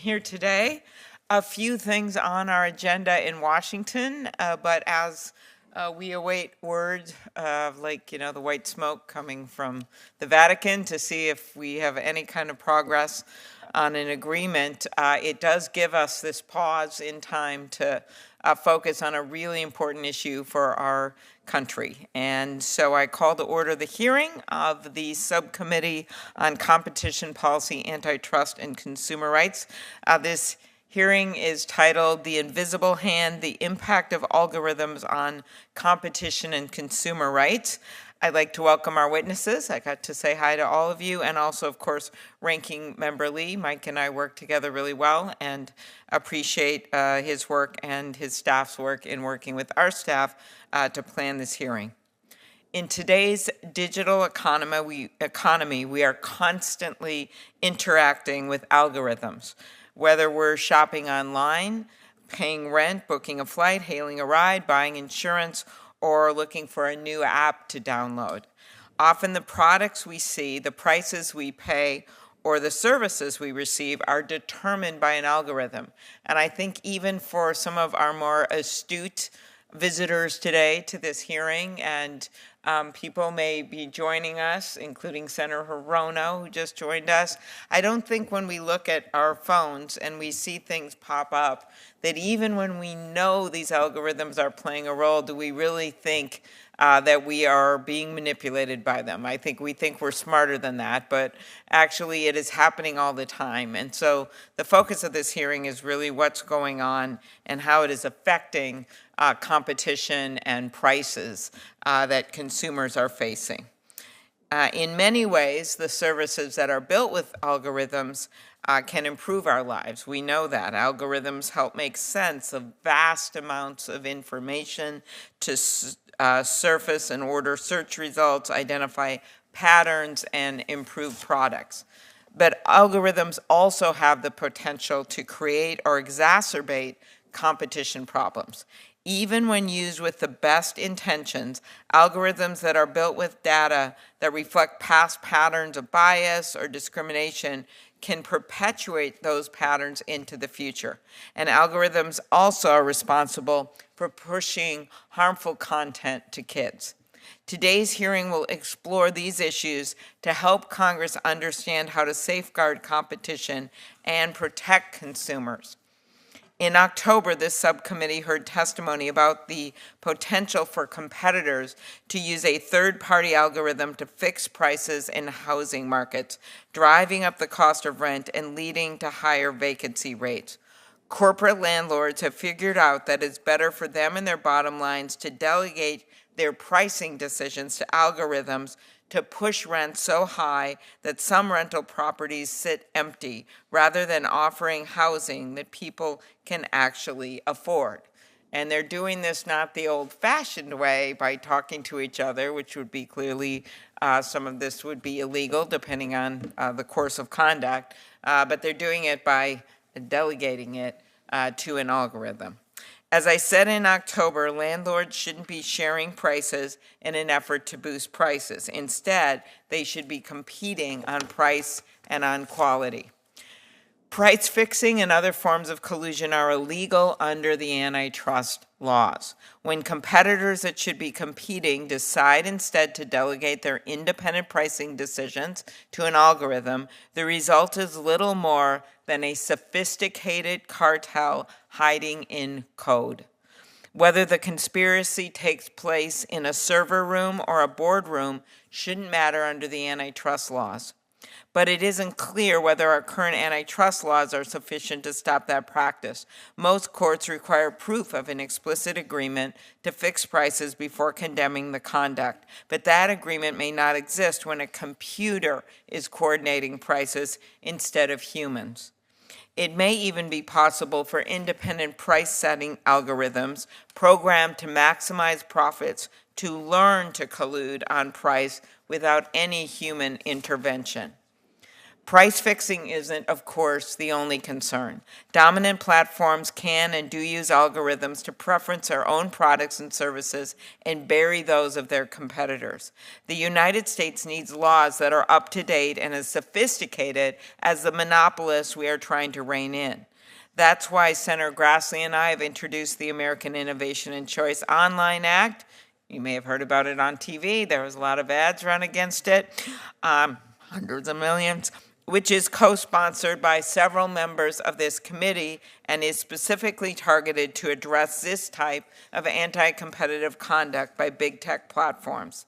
Here today. A few things on our agenda in Washington, but as we await word of the white smoke coming from the Vatican to see if we have any kind of progress on an agreement, it does give us this pause in time to focus on a really important issue for our country. And so I call to order the hearing of the Subcommittee on Competition Policy, Antitrust, and Consumer Rights. This hearing is titled The Invisible Hand, the Impact of Algorithms on Competition and Consumer Rights. I'd like to welcome our witnesses. I got to say hi to all of you, and also, of course, Ranking Member Lee. Mike and I work together really well and appreciate his work and his staff's work in working with our staff to plan this hearing. In today's digital economy, we are constantly interacting with algorithms. Whether we're shopping online, paying rent, booking a flight, hailing a ride, buying insurance, or looking for a new app to download. Often the products we see, the prices we pay, or the services we receive are determined by an algorithm. And I think even for some of our more astute visitors today to this hearing, and people may be joining us, including Senator Hirono, who just joined us. I don't think when we look at our phones and we see things pop up, that even when we know these algorithms are playing a role, do we really think that we are being manipulated by them? I think we think we're smarter than that, but actually it is happening all the time. And so the focus of this hearing is really what's going on and how it is affecting competition and prices that consumers are facing. In many ways, the services that are built with algorithms can improve our lives. We know that. Algorithms help make sense of vast amounts of information to surface and order search results, identify patterns, and improve products. But algorithms also have the potential to create or exacerbate competition problems. Even when used with the best intentions, algorithms that are built with data that reflect past patterns of bias or discrimination can perpetuate those patterns into the future. And algorithms also are responsible for pushing harmful content to kids. Today's hearing will explore these issues to help Congress understand how to safeguard competition and protect consumers. In October, this subcommittee heard testimony about the potential for competitors to use a third-party algorithm to fix prices in housing markets, driving up the cost of rent and leading to higher vacancy rates. Corporate landlords have figured out that it's better for them and their bottom lines to delegate their pricing decisions to algorithms to push rent so high that some rental properties sit empty rather than offering housing that people can actually afford. And they're doing this not the old-fashioned way by talking to each other, which would be clearly, some of this would be illegal depending on the course of conduct, but they're doing it by delegating it to an algorithm. As I said in October, landlords shouldn't be sharing prices in an effort to boost prices. Instead, they should be competing on price and on quality. Price fixing and other forms of collusion are illegal under the antitrust laws. When competitors that should be competing decide instead to delegate their independent pricing decisions to an algorithm, the result is little more than a sophisticated cartel hiding in code. Whether the conspiracy takes place in a server room or a boardroom shouldn't matter under the antitrust laws. But it isn't clear whether our current antitrust laws are sufficient to stop that practice. Most courts require proof of an explicit agreement to fix prices before condemning the conduct, but that agreement may not exist when a computer is coordinating prices instead of humans. It may even be possible for independent price-setting algorithms programmed to maximize profits to learn to collude on price without any human intervention. Price fixing isn't, of course, the only concern. Dominant platforms can and do use algorithms to preference their own products and services and bury those of their competitors. The United States needs laws that are up to date and as sophisticated as the monopolists we are trying to rein in. That's why Senator Grassley and I have introduced the American Innovation and Choice Online Act. You may have heard about it on TV. There was a lot of ads run against it, hundreds of millions, which is co-sponsored by several members of this committee and is specifically targeted to address this type of anti-competitive conduct by big tech platforms.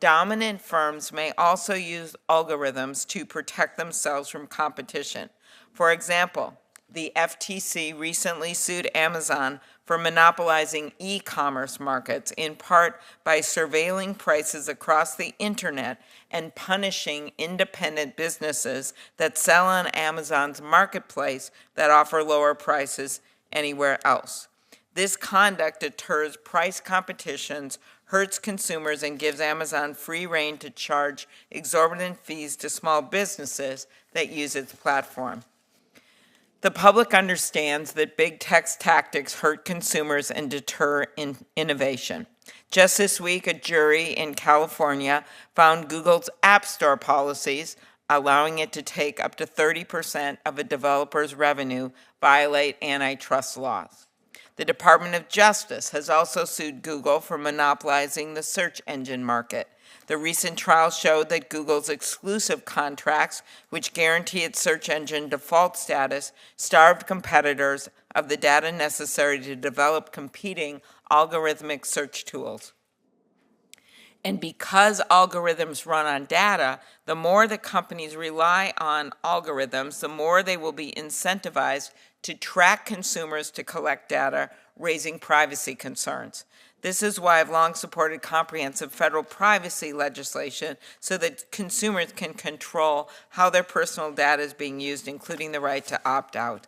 Dominant firms may also use algorithms to protect themselves from competition. For example, the FTC recently sued Amazon for monopolizing e-commerce markets, in part by surveilling prices across the internet and punishing independent businesses that sell on Amazon's marketplace that offer lower prices anywhere else. This conduct deters price competitions, hurts consumers, and gives Amazon free rein to charge exorbitant fees to small businesses that use its platform. The public understands that big tech's tactics hurt consumers and deter innovation. Just this week, a jury in California found Google's App Store policies, allowing it to take up to 30% of a developer's revenue, violate antitrust laws. The Department of Justice has also sued Google for monopolizing the search engine market. The recent trial showed that Google's exclusive contracts, which guarantee its search engine default status, starved competitors of the data necessary to develop competing algorithmic search tools. And because algorithms run on data, the more the companies rely on algorithms, the more they will be incentivized to track consumers to collect data, raising privacy concerns. This is why I've long supported comprehensive federal privacy legislation so that consumers can control how their personal data is being used, including the right to opt out.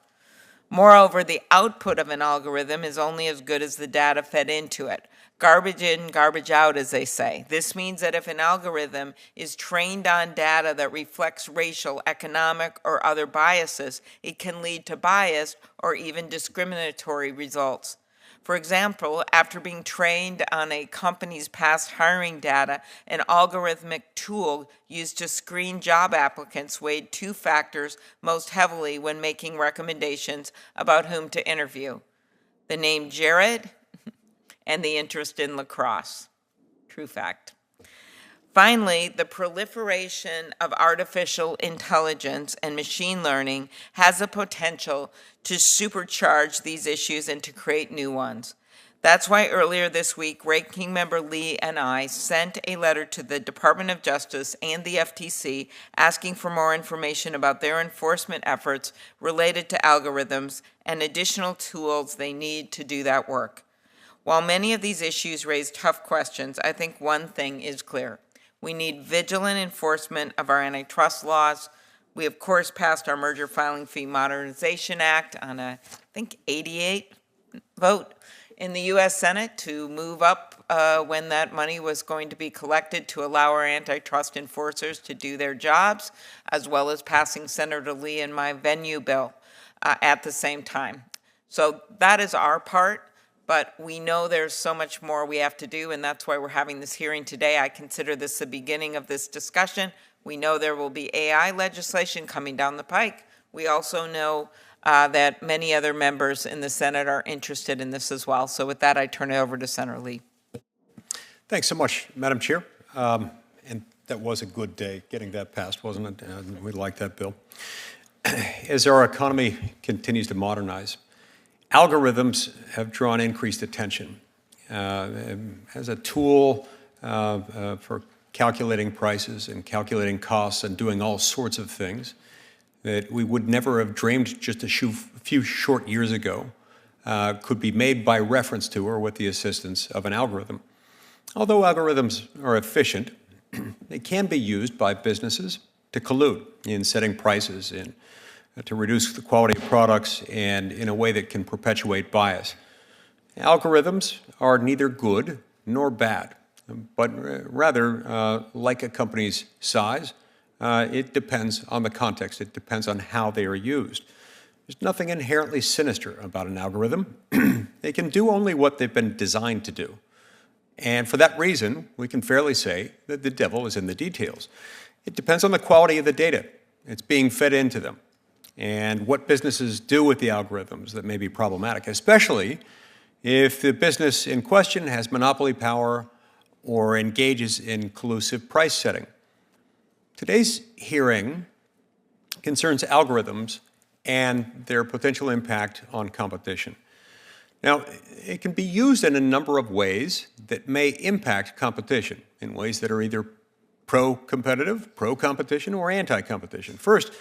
Moreover, the output of an algorithm is only as good as the data fed into it. Garbage in, garbage out, as they say. This means that if an algorithm is trained on data that reflects racial, economic, or other biases, it can lead to biased or even discriminatory results. For example, after being trained on a company's past hiring data, an algorithmic tool used to screen job applicants weighed two factors most heavily when making recommendations about whom to interview: the name Jared and the interest in lacrosse. True fact. Finally, the proliferation of artificial intelligence and machine learning has the potential to supercharge these issues and to create new ones. That's why earlier this week, Ranking Member Lee and I sent a letter to the Department of Justice and the FTC asking for more information about their enforcement efforts related to algorithms and additional tools they need to do that work. While many of these issues raise tough questions, I think one thing is clear. We need vigilant enforcement of our antitrust laws. We, of course, passed our Merger Filing Fee Modernization Act on a, I think, 88 vote in the U.S. Senate to move up when that money was going to be collected to allow our antitrust enforcers to do their jobs, as well as passing Senator Lee and my venue bill at the same time. So that is our part. But we know there's so much more we have to do, and that's why we're having this hearing today. I consider this the beginning of this discussion. We know there will be AI legislation coming down the pike. We also know that many other members in the Senate are interested in this as well. So with that, I turn it over to Senator Lee. Thanks so much, Madam Chair. And that was a good day getting that passed, wasn't it? We like that bill. As our economy continues to modernize, algorithms have drawn increased attention as a tool for calculating prices and calculating costs and doing all sorts of things that we would never have dreamed just a few short years ago could be made by reference to or with the assistance of an algorithm. Although algorithms are efficient, they can be used by businesses to collude in setting prices, to reduce the quality of products, and in a way that can perpetuate bias. Algorithms are neither good nor bad, but rather, like a company's size, It depends on the context. It depends on how they are used. There's nothing inherently sinister about an algorithm. They can do only what they've been designed to do. And for that reason, we can fairly say that the devil is in the details. It depends on the quality of the data that's being fed into them and what businesses do with the algorithms that may be problematic, especially if the business in question has monopoly power or engages in collusive price setting. Today's hearing concerns algorithms and their potential impact on competition. Now, it can be used in a number of ways that may impact competition, in ways that are either pro-competitive, pro-competition, or anti-competition. First,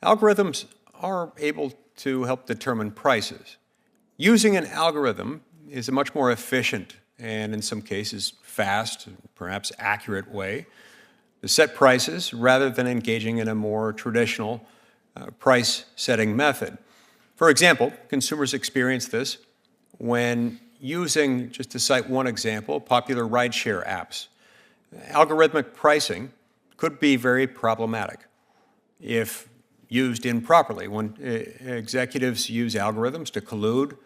algorithms are able to help determine prices. Using an algorithm is a much more efficient and, in some cases, fast, perhaps accurate way to set prices rather than engaging in a more traditional price-setting method. For example, consumers experience this when using, just to cite one example, popular rideshare apps. Algorithmic pricing could be very problematic if used improperly. When executives use algorithms to collude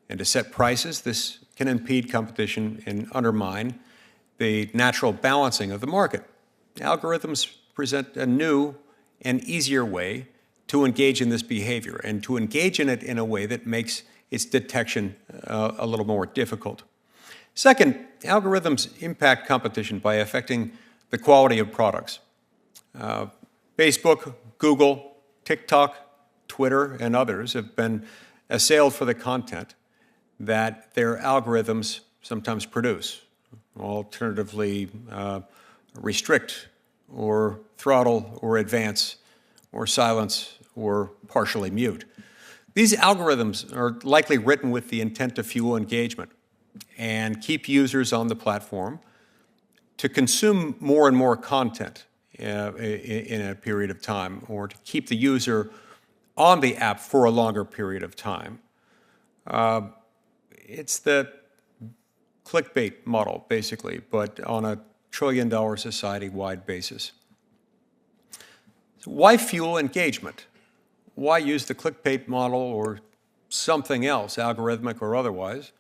and to set prices, this can impede competition and undermine the natural balancing of the market. Algorithms present a new and easier way to engage in this behavior and to engage in it in a way that makes its detection a little more difficult. Second, algorithms impact competition by affecting the quality of products. Facebook, Google, TikTok, Twitter, and others have been assailed for the content that their algorithms sometimes produce, alternatively restrict or throttle or advance or silence or partially mute. These algorithms are likely written with the intent to fuel engagement and keep users on the platform to consume more and more content in a period of time, or to keep the user on the app for a longer period of time. It's the clickbait model, basically, but on a trillion-dollar society-wide basis. So why fuel engagement? Why use the clickbait model or something else, algorithmic or otherwise,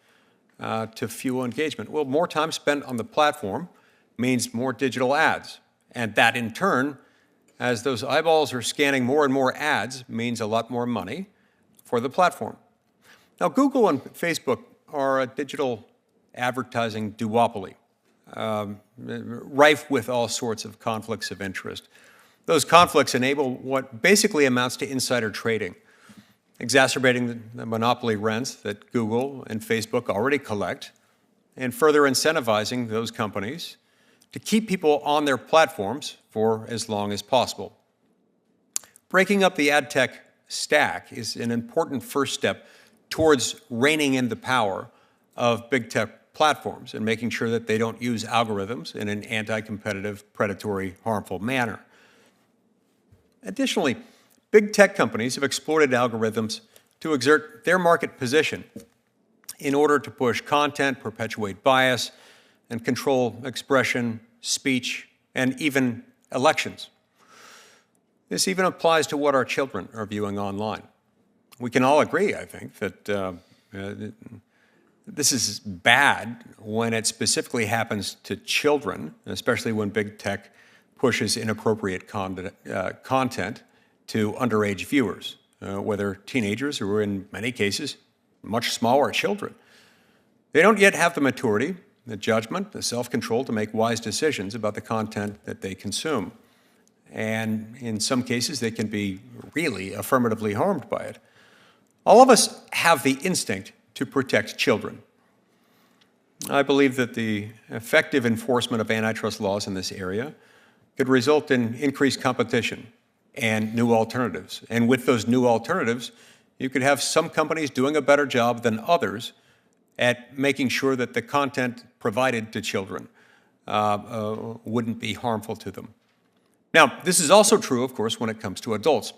to fuel engagement? Well, more time spent on the platform means more digital ads. And that, in turn, as those eyeballs are scanning more and more ads, means a lot more money for the platform. Now, Google and Facebook are a digital advertising duopoly, rife with all sorts of conflicts of interest. Those conflicts enable what basically amounts to insider trading, exacerbating the monopoly rents that Google and Facebook already collect, and further incentivizing those companies to keep people on their platforms for as long as possible. Breaking up the ad tech stack is an important first step towards reining in the power of big tech platforms and making sure that they don't use algorithms in an anti-competitive, predatory, harmful manner. Additionally, big tech companies have exploited algorithms to exert their market position in order to push content, perpetuate bias, and control expression, speech, and even elections. This even applies to what our children are viewing online. We can all agree, I think, that this is bad when it specifically happens to children, especially when big tech pushes inappropriate content to underage viewers, whether teenagers or, in many cases, much smaller children. They don't yet have the maturity, the judgment, the self-control to make wise decisions about the content that they consume. And in some cases, they can be really affirmatively harmed by it. All of us have the instinct to protect children. I believe that the effective enforcement of antitrust laws in this area could result in increased competition and new alternatives. And with those new alternatives, you could have some companies doing a better job than others at making sure that the content provided to children wouldn't be harmful to them. Now, this is also true, of course, when it comes to adults.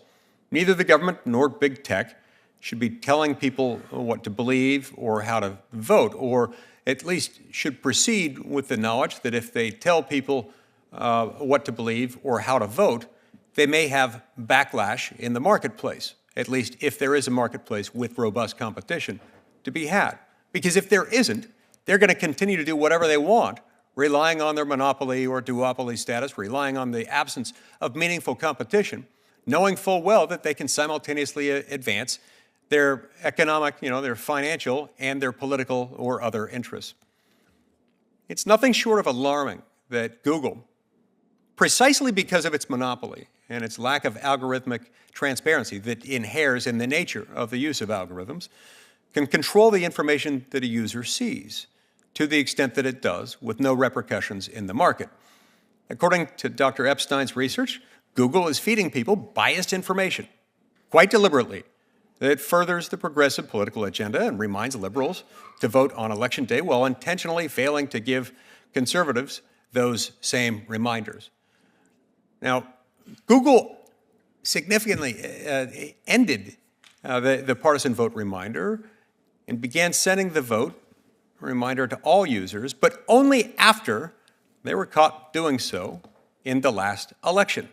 Neither the government nor big tech should be telling people what to believe or how to vote, or at least should proceed with the knowledge that if they tell people what to believe or how to vote, they may have backlash in the marketplace, at least if there is a marketplace with robust competition to be had. Because if there isn't, they're going to continue to do whatever they want, relying on their monopoly or duopoly status, relying on the absence of meaningful competition, knowing full well that they can simultaneously advance their economic, their financial, and their political or other interests. It's nothing short of alarming that Google, precisely because of its monopoly and its lack of algorithmic transparency that inheres in the nature of the use of algorithms, can control the information that a user sees to the extent that it does with no repercussions in the market. According to Dr. Epstein's research, Google is feeding people biased information, quite deliberately, that furthers the progressive political agenda and reminds liberals to vote on Election Day while intentionally failing to give conservatives those same reminders. Now, Google significantly ended the partisan vote reminder and began sending the vote reminder to all users, but only after they were caught doing so in the last election.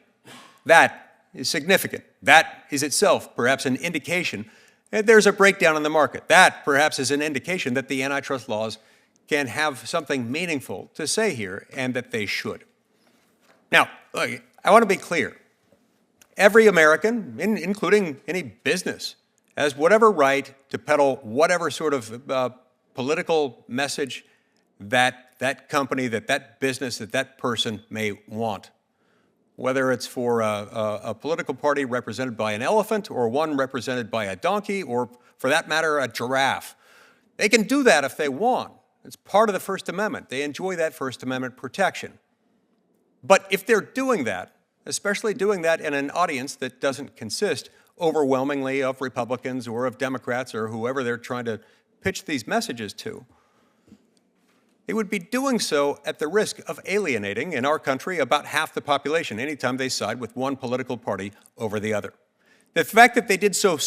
That is significant. That is itself perhaps an indication that there's a breakdown in the market. That perhaps is an indication that the antitrust laws can have something meaningful to say here and that they should. Now, look, I want to be clear. Every American, including any business, has whatever right to peddle whatever sort of political message that company, that business, that person may want. Whether it's for a political party represented by an elephant or one represented by a donkey or, for that matter, a giraffe. They can do that if they want. It's part of the First Amendment. They enjoy that First Amendment protection. But if they're doing that, especially doing that in an audience that doesn't consist overwhelmingly of Republicans or of Democrats or whoever they're trying to pitch these messages to, they would be doing so at the risk of alienating, in our country, about half the population anytime they side with one political party over the other. The fact that they did so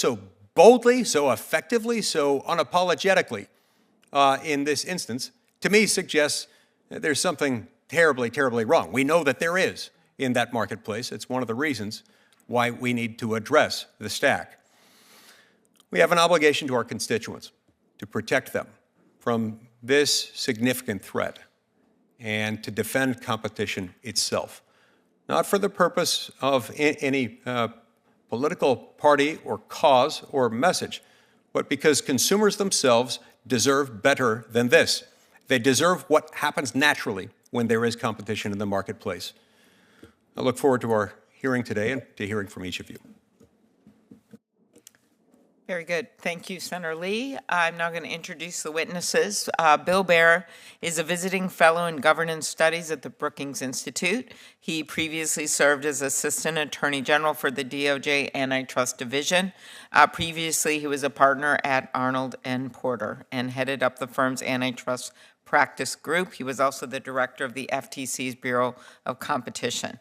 boldly, so effectively, so unapologetically in this instance, to me suggests that there's something terribly, terribly wrong. We know that there is in that marketplace. It's one of the reasons why we need to address the stack. We have an obligation to our constituents to protect them from this significant threat and to defend competition itself, not for the purpose of any political party or cause or message, but because consumers themselves deserve better than this. They deserve what happens naturally when there is competition in the marketplace. I look forward to our hearing today and to hearing from each of you. Very good. Thank you, Senator Lee. I'm now going to introduce the witnesses. Bill Baer is a visiting fellow in governance studies at the Brookings Institute. He previously served as Assistant Attorney General for the DOJ Antitrust Division. Previously, he was a partner at Arnold & Porter and headed up the firm's antitrust practice group. He was also the director of the FTC's Bureau of Competition.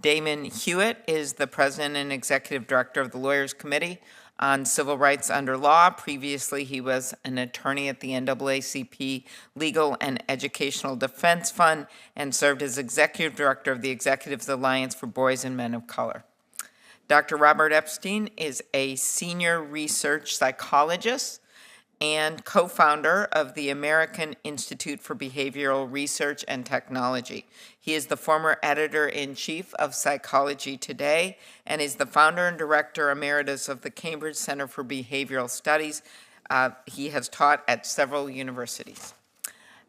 Damon Hewitt is the president and executive director of the Lawyers Committee on Civil Rights Under Law. Previously, he was an attorney at the NAACP Legal and Educational Defense Fund and served as executive director of the Executives Alliance for Boys and Men of Color. Dr. Robert Epstein is a senior research psychologist and co-founder of the American Institute for Behavioral Research and Technology. He is the former editor-in-chief of Psychology Today and is the founder and director emeritus of the Cambridge Center for Behavioral Studies. He has taught at several universities.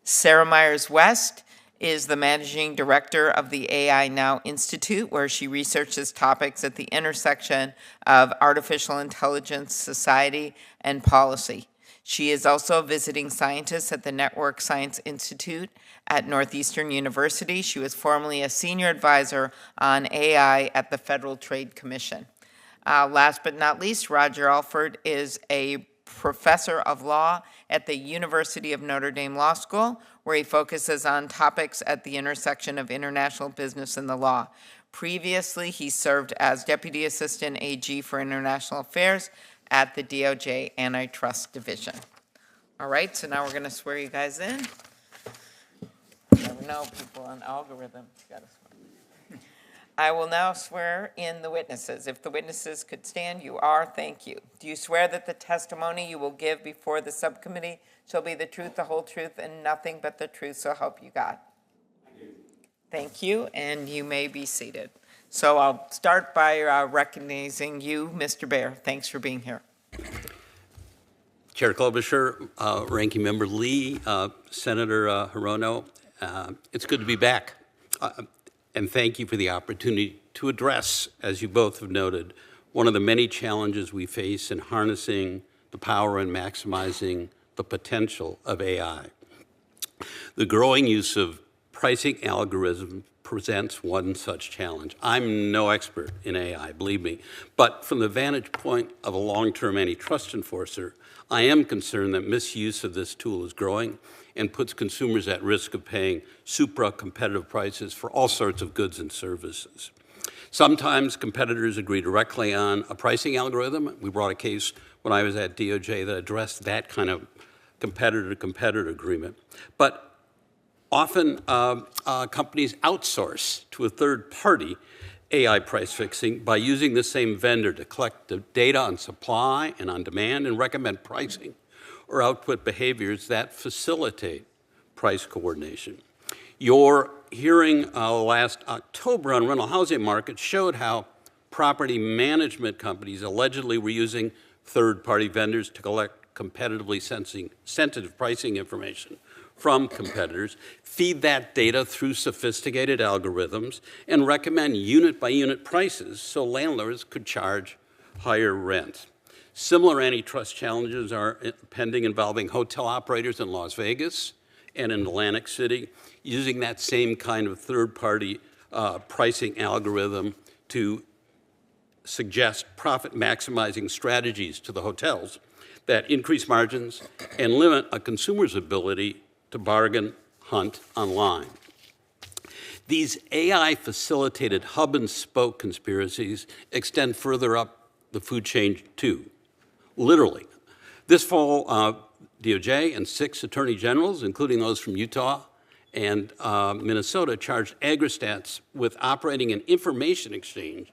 Sarah Myers-West is the managing director of the AI Now Institute, where she researches topics at the intersection of artificial intelligence, society, and policy. She is also a visiting scientist at the Network Science Institute at Northeastern University. She was formerly a senior advisor on AI at the Federal Trade Commission. Last but not least, Roger Alford is a professor of law at the University of Notre Dame Law School, where he focuses on topics at the intersection of international business and the law. Previously, he served as Deputy Assistant AG for International Affairs at the DOJ Antitrust Division. All right, so now we're going to swear you guys in. You never know, people on algorithms. You gotta swear. I will now swear in the witnesses. If the witnesses could stand, you are. Thank you. Do you swear that the testimony you will give before the subcommittee shall be the truth, the whole truth, and nothing but the truth, so help you God? I do. Thank you, and you may be seated. So I'll start by recognizing you, Mr. Baer. Thanks for being here. Chair Klobuchar, Ranking Member Lee, Senator Hirono, it's good to be back. And thank you for the opportunity to address, as you both have noted, one of the many challenges we face in harnessing the power and maximizing the potential of AI. The growing use of pricing algorithms presents one such challenge. I'm no expert in AI, believe me, but from the vantage point of a long-term antitrust enforcer, I am concerned that misuse of this tool is growing and puts consumers at risk of paying supra-competitive prices for all sorts of goods and services. Sometimes competitors agree directly on a pricing algorithm. We brought a case when I was at DOJ that addressed that kind of competitor-to-competitor agreement. But often companies outsource to a third party AI price fixing by using the same vendor to collect the data on supply and on demand and recommend pricing or output behaviors that facilitate price coordination. Your hearing last October on rental housing markets showed how property management companies allegedly were using third-party vendors to collect competitively sensitive pricing information from competitors, feed that data through sophisticated algorithms, and recommend unit-by-unit prices so landlords could charge higher rent. Similar antitrust challenges are pending involving hotel operators in Las Vegas and in Atlantic City, using that same kind of third-party pricing algorithm to suggest profit-maximizing strategies to the hotels that increase margins and limit a consumer's ability to bargain, hunt online. These AI-facilitated hub-and-spoke conspiracies extend further up the food chain, too. Literally. This fall, DOJ and 6 attorney generals, including those from Utah and Minnesota, charged AgriStats with operating an information exchange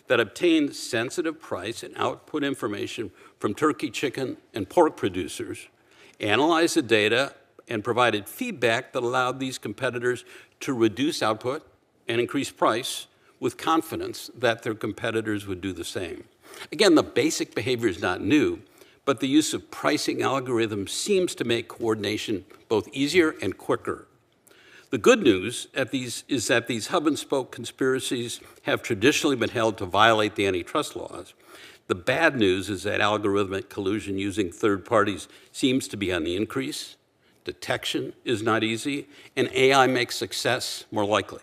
that obtained sensitive price and output information from turkey, chicken, and pork producers, analyzed the data, and provided feedback that allowed these competitors to reduce output and increase price with confidence that their competitors would do the same. Again, the basic behavior is not new, but the use of pricing algorithms seems to make coordination both easier and quicker. The good news is that these hub-and-spoke conspiracies have traditionally been held to violate the antitrust laws. The bad news is that algorithmic collusion using third parties seems to be on the increase. Detection is not easy, and AI makes success more likely.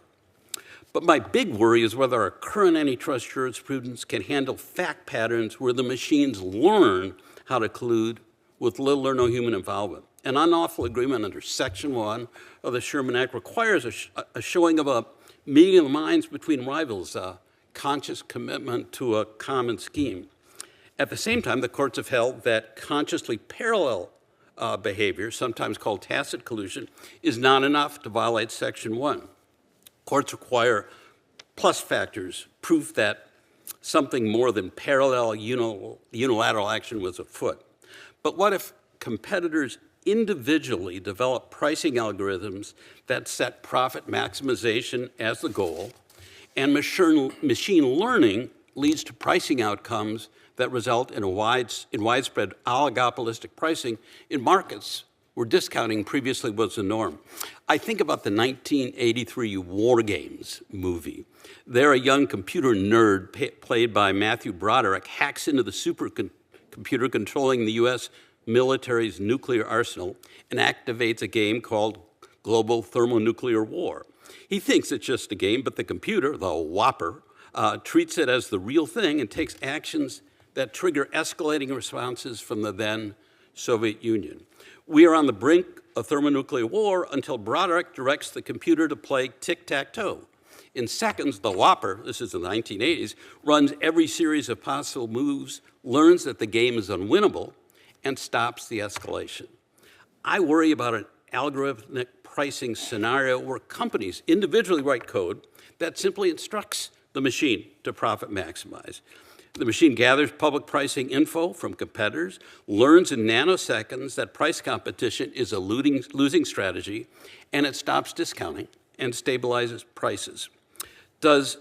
But my big worry is whether our current antitrust jurisprudence can handle fact patterns where the machines learn how to collude with little or no human involvement. An unlawful agreement under Section 1 of the Sherman Act requires a showing of a meeting of the minds between rivals, a conscious commitment to a common scheme. At the same time, the courts have held that consciously parallel behavior, sometimes called tacit collusion, is not enough to violate Section 1. Courts require plus factors, proof that something more than parallel unilateral action was afoot. But what if competitors individually develop pricing algorithms that set profit maximization as the goal, and machine learning leads to pricing outcomes that result in widespread oligopolistic pricing in markets where discounting previously was the norm? I think about the 1983 War Games movie. There, a young computer nerd played by Matthew Broderick hacks into the supercomputer controlling the U.S. military's nuclear arsenal and activates a game called Global Thermonuclear War. He thinks it's just a game, but the computer, the Whopper, treats it as the real thing and takes actions that trigger escalating responses from the then Soviet Union. We are on the brink of thermonuclear war until Broderick directs the computer to play tic-tac-toe. In seconds, the Whopper, this is the 1980s, runs every series of possible moves, learns that the game is unwinnable, and stops the escalation. I worry about an algorithmic pricing scenario where companies individually write code that simply instructs the machine to profit maximize. The machine gathers public pricing info from competitors, learns in nanoseconds that price competition is a losing strategy, and it stops discounting and stabilizes prices. Does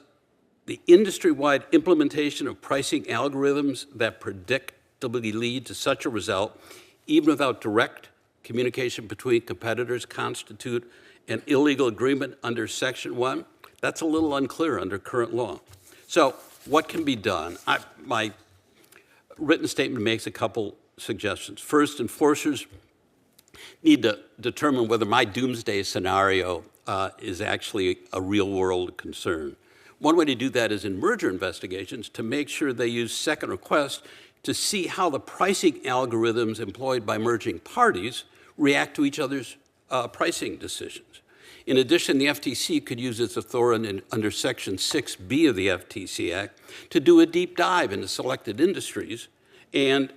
the industry-wide implementation of pricing algorithms that predictably lead to such a result, even without direct communication between competitors, constitute an illegal agreement under Section 1? That's a little unclear under current law. So what can be done? My written statement makes a couple suggestions. First, enforcers need to determine whether my doomsday scenario is actually a real-world concern. One way to do that is in merger investigations to make sure they use second request to see how the pricing algorithms employed by merging parties react to each other's pricing decisions. In addition, the FTC could use its authority under Section 6B of the FTC Act to do a deep dive into selected industries and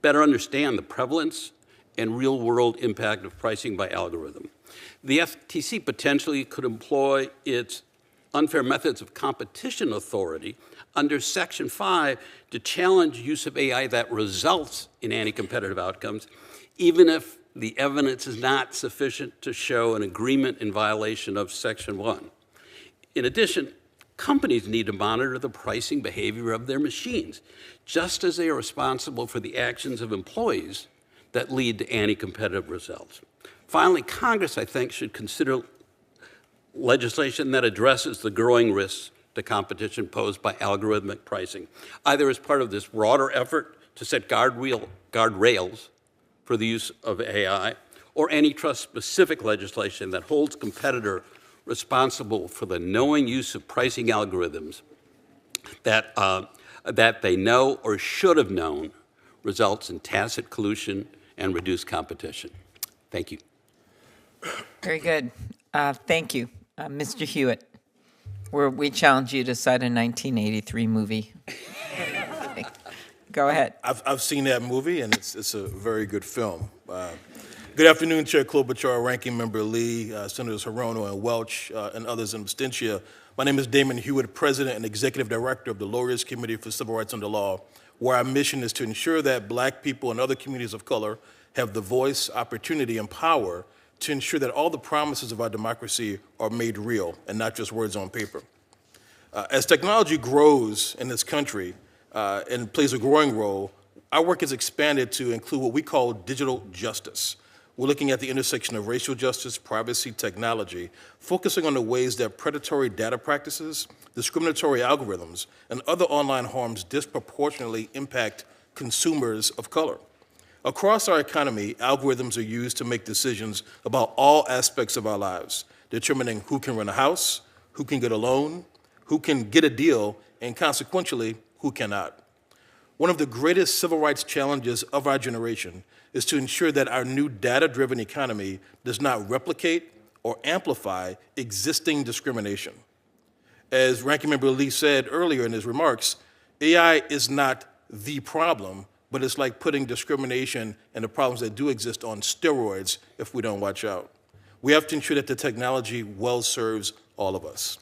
better understand the prevalence and real-world impact of pricing by algorithm. The FTC potentially could employ its unfair methods of competition authority under Section 5 to challenge use of AI that results in anti-competitive outcomes, even if the evidence is not sufficient to show an agreement in violation of Section 1. In addition, companies need to monitor the pricing behavior of their machines, just as they are responsible for the actions of employees that lead to anti-competitive results. Finally, Congress, I think, should consider legislation that addresses the growing risks to competition posed by algorithmic pricing, either as part of this broader effort to set guardrails for the use of AI, or antitrust-specific legislation that holds competitor responsible for the knowing use of pricing algorithms that they know or should have known results in tacit collusion and reduced competition. Thank you. Very good. Thank you. Mr. Hewitt, we challenge you to cite a 1983 movie. Go ahead. I've seen that movie, and it's a very good film. Good afternoon, Chair Klobuchar, Ranking Member Lee, Senators Hirono and Welch, and others in absentia. My name is Damon Hewitt, President and Executive Director of the Lawyers Committee for Civil Rights Under Law, where our mission is to ensure that Black people and other communities of color have the voice, opportunity, and power to ensure that all the promises of our democracy are made real and not just words on paper. As technology grows in this country and plays a growing role, our work has expanded to include what we call digital justice. We're looking at the intersection of racial justice, privacy, technology, focusing on the ways that predatory data practices, discriminatory algorithms, and other online harms disproportionately impact consumers of color. Across our economy, algorithms are used to make decisions about all aspects of our lives, determining who can rent a house, who can get a loan, who can get a deal, and consequentially, who cannot. One of the greatest civil rights challenges of our generation is to ensure that our new data-driven economy does not replicate or amplify existing discrimination. As Ranking Member Lee said earlier in his remarks, AI is not the problem, but it's like putting discrimination and the problems that do exist on steroids if we don't watch out. We have to ensure that the technology well serves all of us.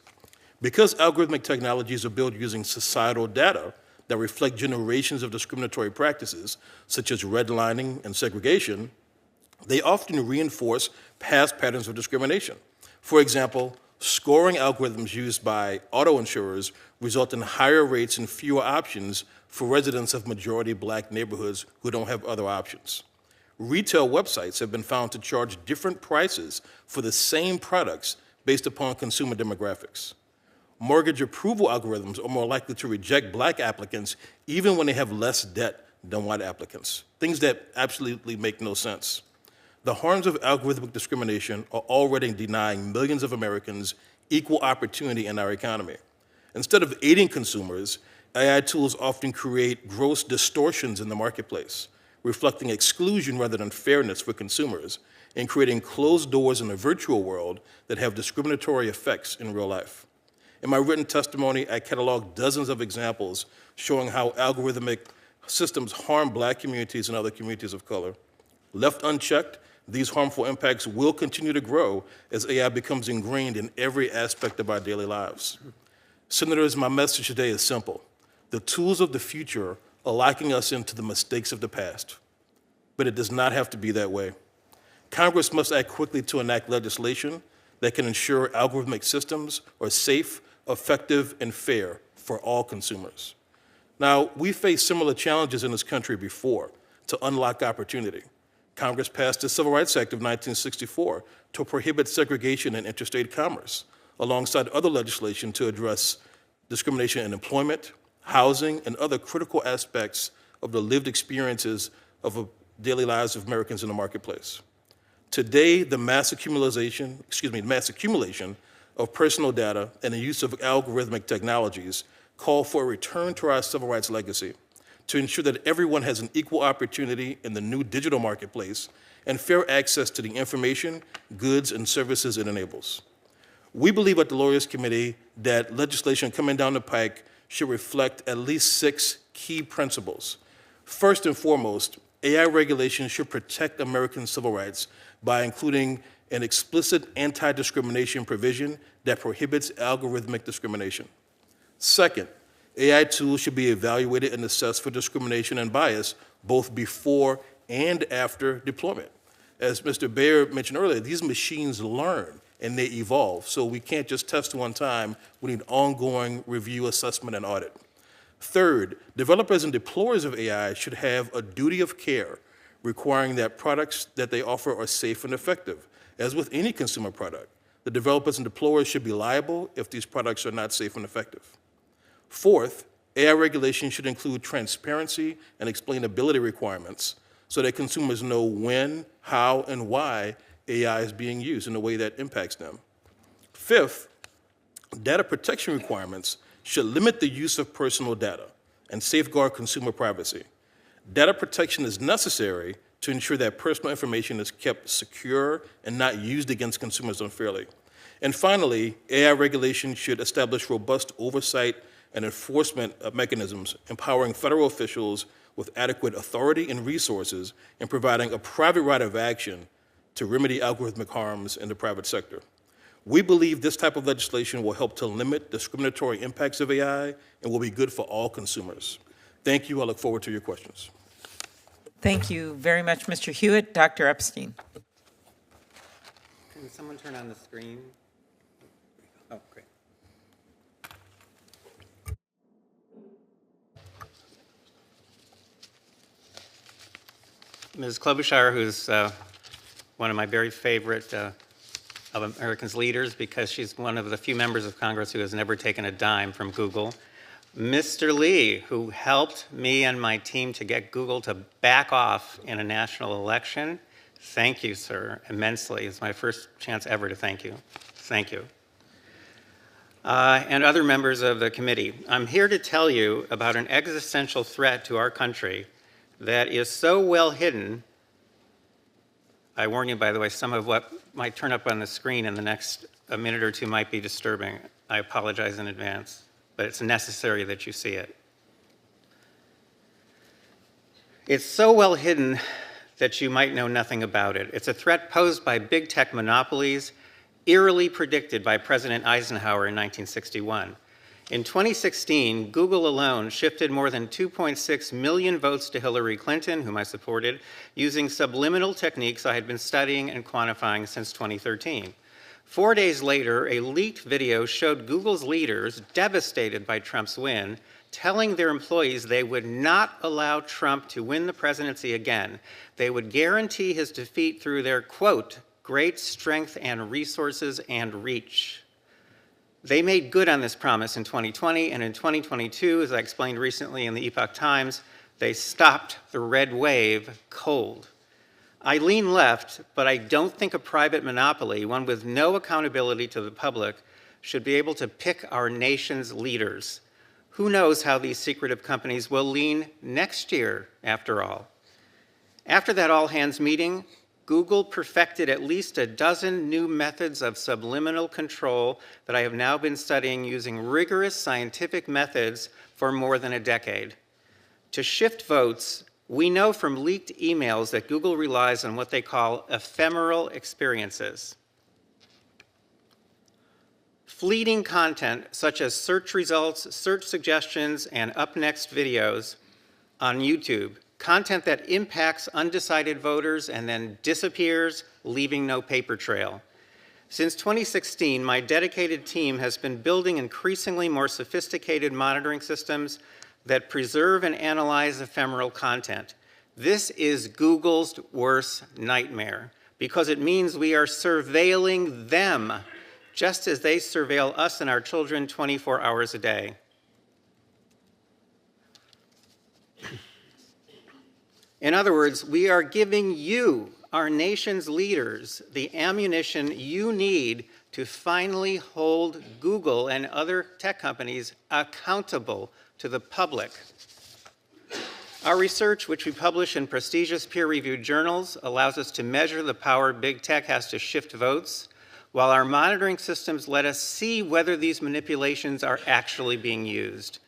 Because algorithmic technologies are built using societal data that reflect generations of discriminatory practices, such as redlining and segregation, they often reinforce past patterns of discrimination. For example, scoring algorithms used by auto insurers result in higher rates and fewer options for residents of majority Black neighborhoods who don't have other options. Retail websites have been found to charge different prices for the same products based upon consumer demographics. Mortgage approval algorithms are more likely to reject Black applicants even when they have less debt than white applicants, things that absolutely make no sense. The harms of algorithmic discrimination are already denying millions of Americans equal opportunity in our economy. Instead of aiding consumers, AI tools often create gross distortions in the marketplace, reflecting exclusion rather than fairness for consumers, and creating closed doors in the virtual world that have discriminatory effects in real life. In my written testimony, I cataloged dozens of examples showing how algorithmic systems harm Black communities and other communities of color. Left unchecked, These harmful impacts will continue to grow as AI becomes ingrained in every aspect of our daily lives. Senators, my message today is simple. The tools of the future are locking us into the mistakes of the past, but it does not have to be that way. Congress must act quickly to enact legislation that can ensure algorithmic systems are safe, effective, and fair for all consumers. Now, we faced similar challenges in this country before to unlock opportunity. Congress passed the Civil Rights Act of 1964 to prohibit segregation in interstate commerce, alongside other legislation to address discrimination in employment, housing, and other critical aspects of the lived experiences of daily lives of Americans in the marketplace. Today, the mass accumulation of personal data and the use of algorithmic technologies call for a return to our civil rights legacy to ensure that everyone has an equal opportunity in the new digital marketplace and fair access to the information, goods, and services it enables. We believe at the Lawyers Committee that legislation coming down the pike should reflect at least 6 key principles. First and foremost, AI regulation should protect American civil rights by including an explicit anti-discrimination provision that prohibits algorithmic discrimination. Second, AI tools should be evaluated and assessed for discrimination and bias both before and after deployment. As Mr. Baer mentioned earlier, these machines learn and they evolve, so we can't just test one time. We need ongoing review, assessment, and audit. Third, developers and deployers of AI should have a duty of care requiring that products that they offer are safe and effective. As with any consumer product, the developers and deployers should be liable if these products are not safe and effective. Fourth, AI regulation should include transparency and explainability requirements so that consumers know when, how, and why AI is being used in a way that impacts them. Fifth, data protection requirements should limit the use of personal data and safeguard consumer privacy. Data protection is necessary to ensure that personal information is kept secure and not used against consumers unfairly. And finally, AI regulation should establish robust oversight and enforcement mechanisms, empowering federal officials with adequate authority and resources and providing a private right of action to remedy algorithmic harms in the private sector. We believe this type of legislation will help to limit discriminatory impacts of AI and will be good for all consumers. Thank you. I look forward to your questions. Thank you very much, Mr. Hewitt. Dr. Epstein. Can someone turn on the screen? Oh, great. Ms. Klobuchar, who's one of my very favorite of Americans' leaders because she's one of the few members of Congress who has never taken a dime from Google. Mr. Lee, who helped me and my team to get Google to back off in a national election. Thank you, sir, immensely. It's my first chance ever to thank you. Thank you. And other members of the committee. I'm here to tell you about an existential threat to our country that is so well hidden. I warn you, by the way, some of what might turn up on the screen in the next minute or two might be disturbing. I apologize in advance, but it's necessary that you see it. It's so well hidden that you might know nothing about it. It's a threat posed by big tech monopolies, eerily predicted by President Eisenhower in 1961. In 2016, Google alone shifted more than 2.6 million votes to Hillary Clinton, whom I supported, using subliminal techniques I had been studying and quantifying since 2013. 4 days later, a leaked video showed Google's leaders, devastated by Trump's win, telling their employees they would not allow Trump to win the presidency again. They would guarantee his defeat through their, quote, great strength and resources and reach. They made good on this promise in 2020, and in 2022, as I explained recently in the Epoch Times, they stopped the red wave cold. I lean left, but I don't think a private monopoly, one with no accountability to the public, should be able to pick our nation's leaders. Who knows how these secretive companies will lean next year, after all. After that all-hands meeting, Google perfected at least a dozen new methods of subliminal control that I have now been studying using rigorous scientific methods for more than a decade. To shift votes, We know from leaked emails that Google relies on what they call ephemeral experiences. Fleeting content such as search results, search suggestions, and up next videos on YouTube, content that impacts undecided voters and then disappears, leaving no paper trail. Since 2016, my dedicated team has been building increasingly more sophisticated monitoring systems that preserve and analyze ephemeral content. This is Google's worst nightmare because it means we are surveilling them just as they surveil us and our children 24 hours a day. In other words, we are giving you, our nation's leaders, the ammunition you need to finally hold Google and other tech companies accountable to the public. Our research, which we publish in prestigious peer-reviewed journals, allows us to measure the power big tech has to shift votes, while our monitoring systems let us see whether these manipulations are actually being used.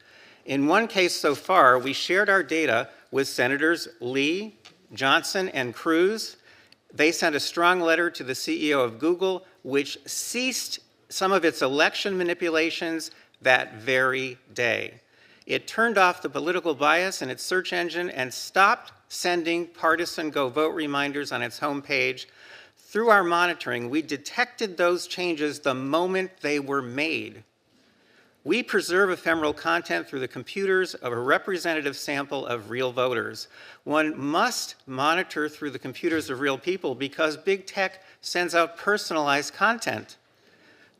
In one case so far, we shared our data with Senators Lee, Johnson, and Cruz. They sent a strong letter to the CEO of Google, which ceased some of its election manipulations that very day. It turned off the political bias in its search engine and stopped sending partisan go vote reminders on its homepage. Through our monitoring, we detected those changes the moment they were made. We preserve ephemeral content through the computers of a representative sample of real voters. One must monitor through the computers of real people because big tech sends out personalized content.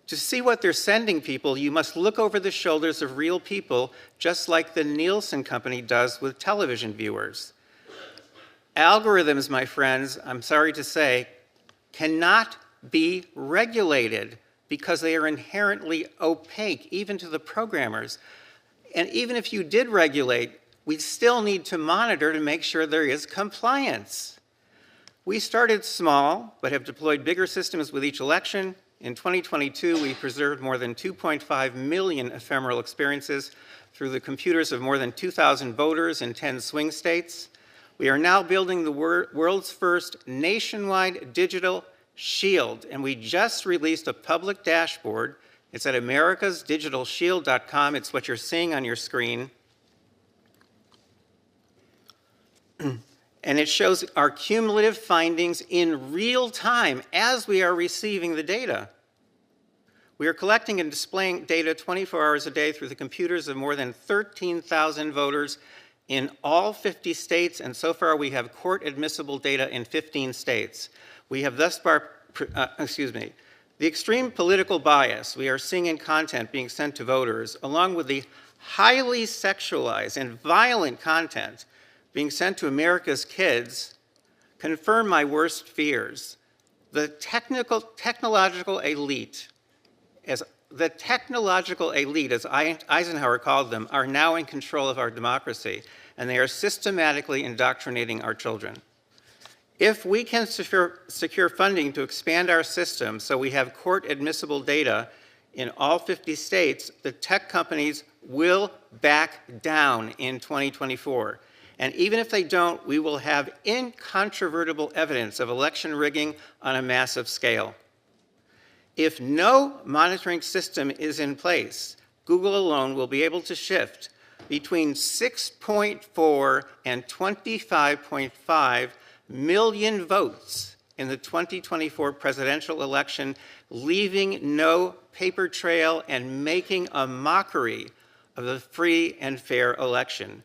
To see what they're sending people, you must look over the shoulders of real people, just like the Nielsen company does with television viewers. Algorithms, my friends, I'm sorry to say, cannot be regulated because they are inherently opaque, even to the programmers. And even if you did regulate, we still need to monitor to make sure there is compliance. We started small, but have deployed bigger systems with each election. In 2022, we preserved more than 2.5 million ephemeral experiences through the computers of more than 2,000 voters in 10 swing states. We are now building the world's first nationwide digital shield, and we just released a public dashboard. It's at americasdigitalshield.com. It's what you're seeing on your screen. And it shows our cumulative findings in real time as we are receiving the data. We are collecting and displaying data 24 hours a day through the computers of more than 13,000 voters in all 50 states, and so far we have court-admissible data in 15 states. We have thus far, the extreme political bias we are seeing in content being sent to voters, along with the highly sexualized and violent content being sent to America's kids, confirm my worst fears. The technological elite, as Eisenhower called them, are now in control of our democracy, and they are systematically indoctrinating our children. If we can secure funding to expand our system so we have court-admissible data in all 50 states, the tech companies will back down in 2024. And even if they don't, we will have incontrovertible evidence of election rigging on a massive scale. If no monitoring system is in place, Google alone will be able to shift between 6.4 and 25.5 million votes in the 2024 presidential election, leaving no paper trail and making a mockery of the free and fair election.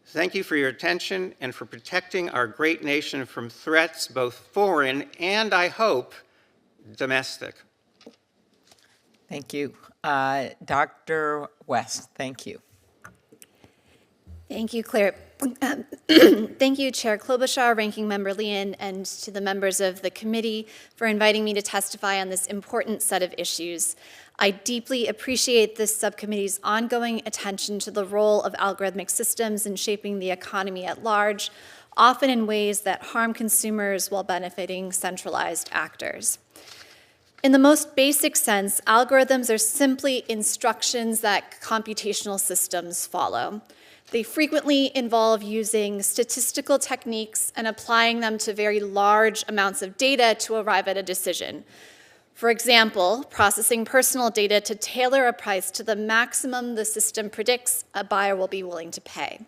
Thank you for your attention and for protecting our great nation from threats, both foreign and, I hope, domestic. Thank you. Dr. West, thank you. Thank you, Claire. Thank you, Chair Klobuchar, Ranking Member Lee, and to the members of the committee for inviting me to testify on this important set of issues. I deeply appreciate this subcommittee's ongoing attention to the role of algorithmic systems in shaping the economy at large, often in ways that harm consumers while benefiting centralized actors. In the most basic sense, algorithms are simply instructions that computational systems follow. They frequently involve using statistical techniques and applying them to very large amounts of data to arrive at a decision. For example, processing personal data to tailor a price to the maximum the system predicts a buyer will be willing to pay.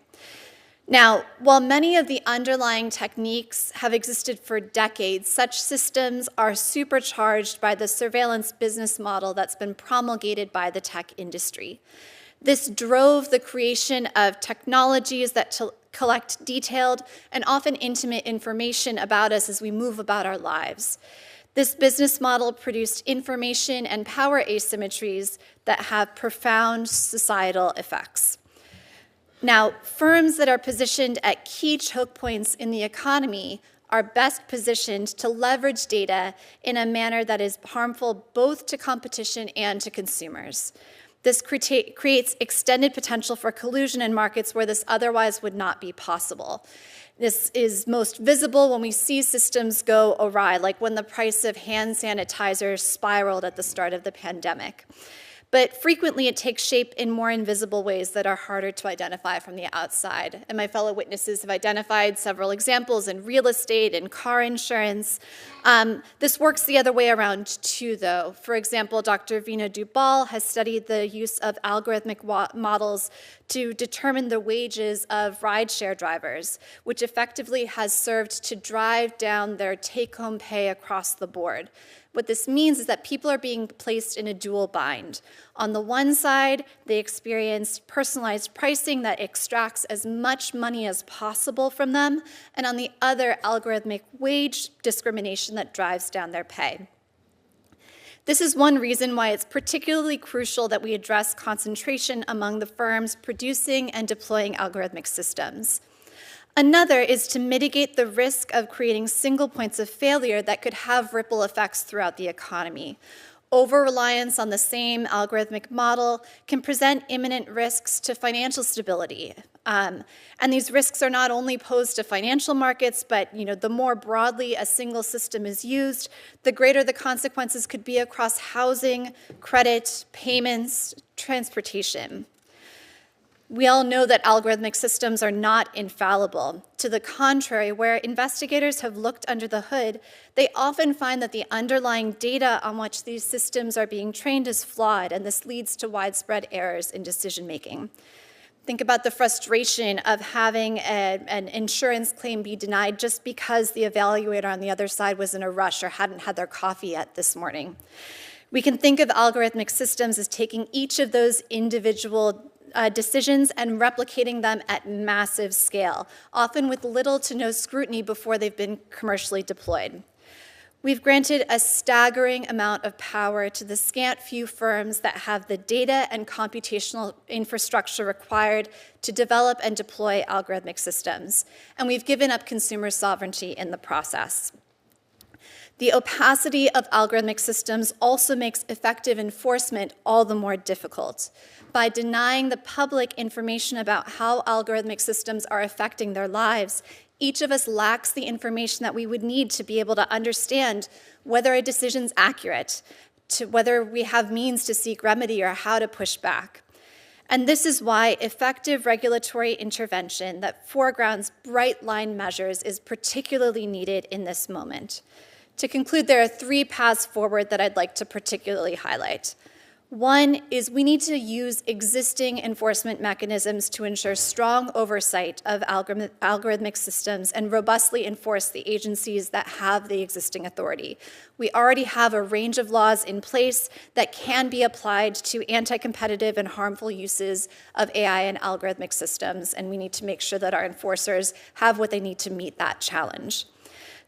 Now, while many of the underlying techniques have existed for decades, such systems are supercharged by the surveillance business model that's been promulgated by the tech industry. This drove the creation of technologies that collect detailed and often intimate information about us as we move about our lives. This business model produced information and power asymmetries that have profound societal effects. Now, firms that are positioned at key choke points in the economy are best positioned to leverage data in a manner that is harmful both to competition and to consumers. This creates extended potential for collusion in markets where this otherwise would not be possible. This is most visible when we see systems go awry, like when the price of hand sanitizer spiraled at the start of the pandemic. But frequently it takes shape in more invisible ways that are harder to identify from the outside. And my fellow witnesses have identified several examples in real estate and car insurance. This works the other way around too, though. For example, Dr. Vina Dubal has studied the use of algorithmic models to determine the wages of rideshare drivers, which effectively has served to drive down their take-home pay across the board. What this means is that people are being placed in a dual bind. On the one side, they experience personalized pricing that extracts as much money as possible from them, and on the other, algorithmic wage discrimination that drives down their pay. This is one reason why it's particularly crucial that we address concentration among the firms producing and deploying algorithmic systems. Another is to mitigate the risk of creating single points of failure that could have ripple effects throughout the economy. Over-reliance on the same algorithmic model can present imminent risks to financial stability. And these risks are not only posed to financial markets, but the more broadly a single system is used, the greater the consequences could be across housing, credit, payments, transportation. We all know that algorithmic systems are not infallible. To the contrary, where investigators have looked under the hood, they often find that the underlying data on which these systems are being trained is flawed, and this leads to widespread errors in decision-making. Think about the frustration of having an insurance claim be denied just because the evaluator on the other side was in a rush or hadn't had their coffee yet this morning. We can think of algorithmic systems as taking each of those individual decisions and replicating them at massive scale, often with little to no scrutiny before they've been commercially deployed. We've granted a staggering amount of power to the scant few firms that have the data and computational infrastructure required to develop and deploy algorithmic systems, and we've given up consumer sovereignty in the process. The opacity of algorithmic systems also makes effective enforcement all the more difficult. By denying the public information about how algorithmic systems are affecting their lives, each of us lacks the information that we would need to be able to understand whether a decision's accurate, to whether we have means to seek remedy or how to push back. And this is why effective regulatory intervention that foregrounds bright line measures is particularly needed in this moment. To conclude, there are 3 paths forward that I'd like to particularly highlight. One is we need to use existing enforcement mechanisms to ensure strong oversight of algorithmic systems and robustly enforce the agencies that have the existing authority. We already have a range of laws in place that can be applied to anti-competitive and harmful uses of AI and algorithmic systems, and we need to make sure that our enforcers have what they need to meet that challenge.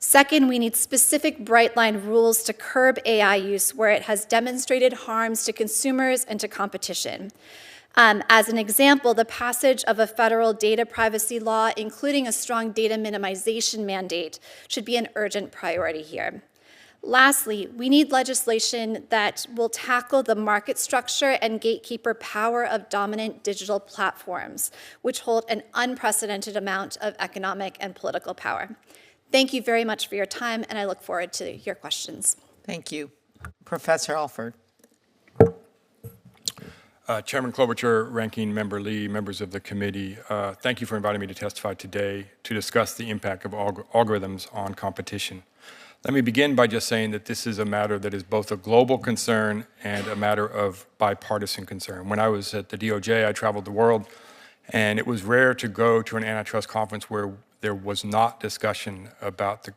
Second, we need specific bright line rules to curb AI use where it has demonstrated harms to consumers and to competition. As an example, the passage of a federal data privacy law, including a strong data minimization mandate, should be an urgent priority here. Lastly, we need legislation that will tackle the market structure and gatekeeper power of dominant digital platforms, which hold an unprecedented amount of economic and political power. Thank you very much for your time, and I look forward to your questions. Thank you. Professor Alford. Chairman Klobuchar, Ranking Member Lee, members of the committee, thank you for inviting me to testify today to discuss the impact of algorithms on competition. Let me begin by just saying that this is a matter that is both a global concern and a matter of bipartisan concern. When I was at the DOJ, I traveled the world, and it was rare to go to an antitrust conference where there was not discussion about the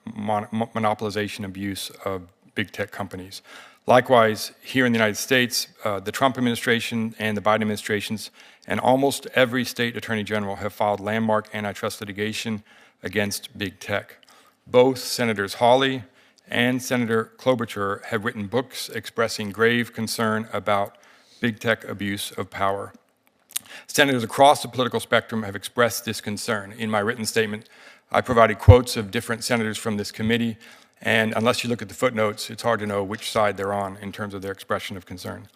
monopolization abuse of big tech companies. Likewise, here in the United States, the Trump administration and the Biden administrations and almost every state attorney general have filed landmark antitrust litigation against big tech. Both Senators Hawley and Senator Klobuchar have written books expressing grave concern about big tech abuse of power. Senators across the political spectrum have expressed this concern. In my written statement, I provided quotes of different senators from this committee, and unless you look at the footnotes, it's hard to know which side they're on in terms of their expression of concern.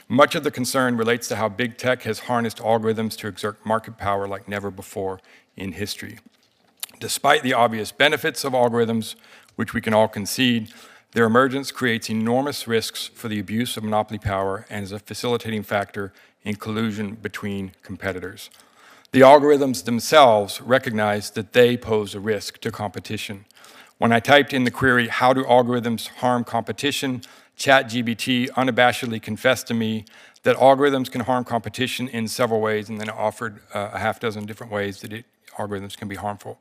Much of the concern relates to how big tech has harnessed algorithms to exert market power like never before in history. Despite the obvious benefits of algorithms, which we can all concede, their emergence creates enormous risks for the abuse of monopoly power and is a facilitating factor in collusion between competitors. The algorithms themselves recognize that they pose a risk to competition. When I typed in the query, "How do algorithms harm competition?" ChatGPT unabashedly confessed to me that algorithms can harm competition in several ways, and then it offered a half dozen different ways that algorithms can be harmful.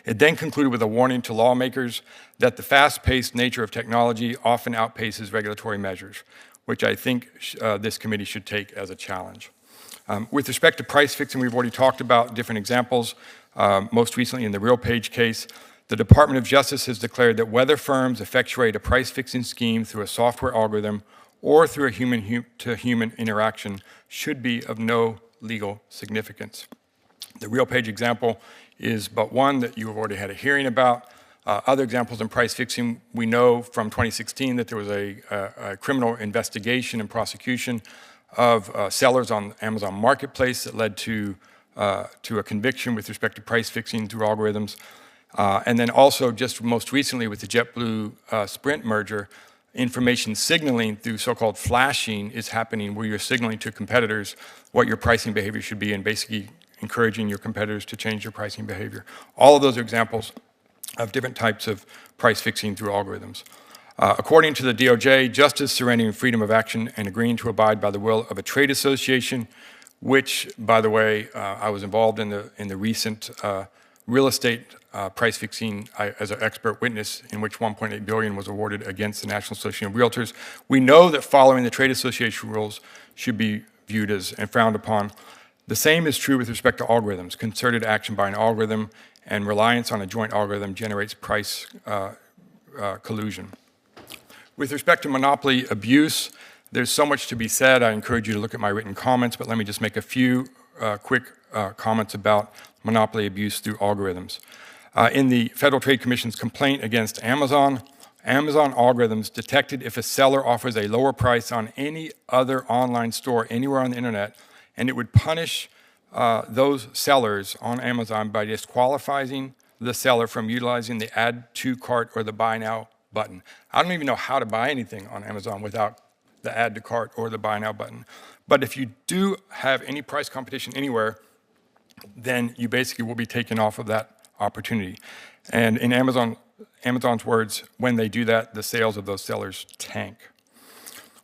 It then concluded with a warning to lawmakers that the fast-paced nature of technology often outpaces regulatory measures, which I think this committee should take as a challenge. With respect to price fixing, we've already talked about different examples. Most recently in the RealPage case, the Department of Justice has declared that whether firms effectuate a price-fixing scheme through a software algorithm or through a human-to-human interaction should be of no legal significance. The RealPage example is but one that you have already had a hearing about. Other examples in price fixing, we know from 2016 that there was a criminal investigation and prosecution of sellers on Amazon Marketplace that led to a conviction with respect to price fixing through algorithms. And then also just most recently with the JetBlue Sprint merger, information signaling through so-called flashing is happening where you're signaling to competitors what your pricing behavior should be and basically encouraging your competitors to change their pricing behavior. All of those are examples of different types of price fixing through algorithms. According to the DOJ, justice, surrendering freedom of action and agreeing to abide by the will of a trade association, which, by the way, I was involved in the recent real estate price fixing as an expert witness in which $1.8 billion was awarded against the National Association of Realtors. We know that following the trade association rules should be viewed as and frowned upon. The same is true with respect to algorithms. Concerted action by an algorithm and reliance on a joint algorithm generates price collusion. With respect to monopoly abuse, there's so much to be said. I encourage you to look at my written comments, but let me just make a few quick comments about monopoly abuse through algorithms. In the Federal Trade Commission's complaint against Amazon, Amazon algorithms detected if a seller offers a lower price on any other online store anywhere on the internet, and it would punish those sellers on Amazon by disqualifying the seller from utilizing the add to cart or the buy now button. I don't even know how to buy anything on Amazon without the add to cart or the buy now button. But if you do have any price competition anywhere, then you basically will be taken off of that opportunity. And in Amazon's words, when they do that, the sales of those sellers tank.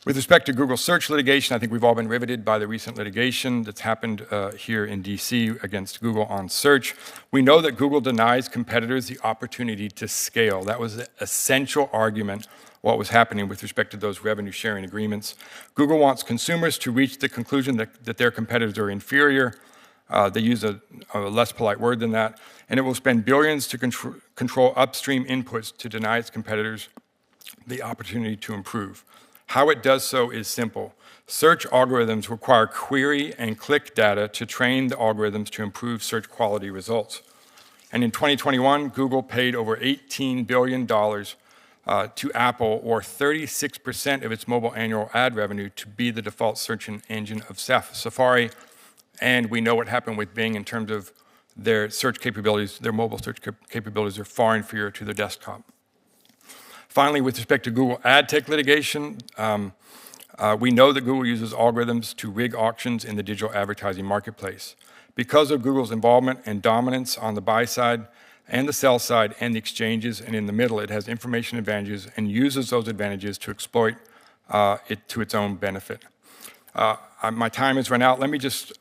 With respect to Google search litigation, I think we've all been riveted by the recent litigation that's happened here in DC against Google on search. We know that Google denies competitors the opportunity to scale. That was the essential argument what was happening with respect to those revenue sharing agreements. Google wants consumers to reach the conclusion that their competitors are inferior. They use a less polite word than that. And it will spend billions to control upstream inputs to deny its competitors the opportunity to improve. How it does so is simple. Search algorithms require query and click data to train the algorithms to improve search quality results. And in 2021, Google paid over $18 billion to Apple, or 36% of its mobile annual ad revenue, to be the default search engine of Safari. And we know what happened with Bing in terms of their search capabilities. Their mobile search capabilities are far inferior to their desktop. Finally, with respect to Google ad tech litigation, We know that Google uses algorithms to rig auctions in the digital advertising marketplace. Because of Google's involvement and dominance on the buy side and the sell side and the exchanges, and in the middle, it has information advantages and uses those advantages to exploit it to its own benefit. My time has run out. Let me just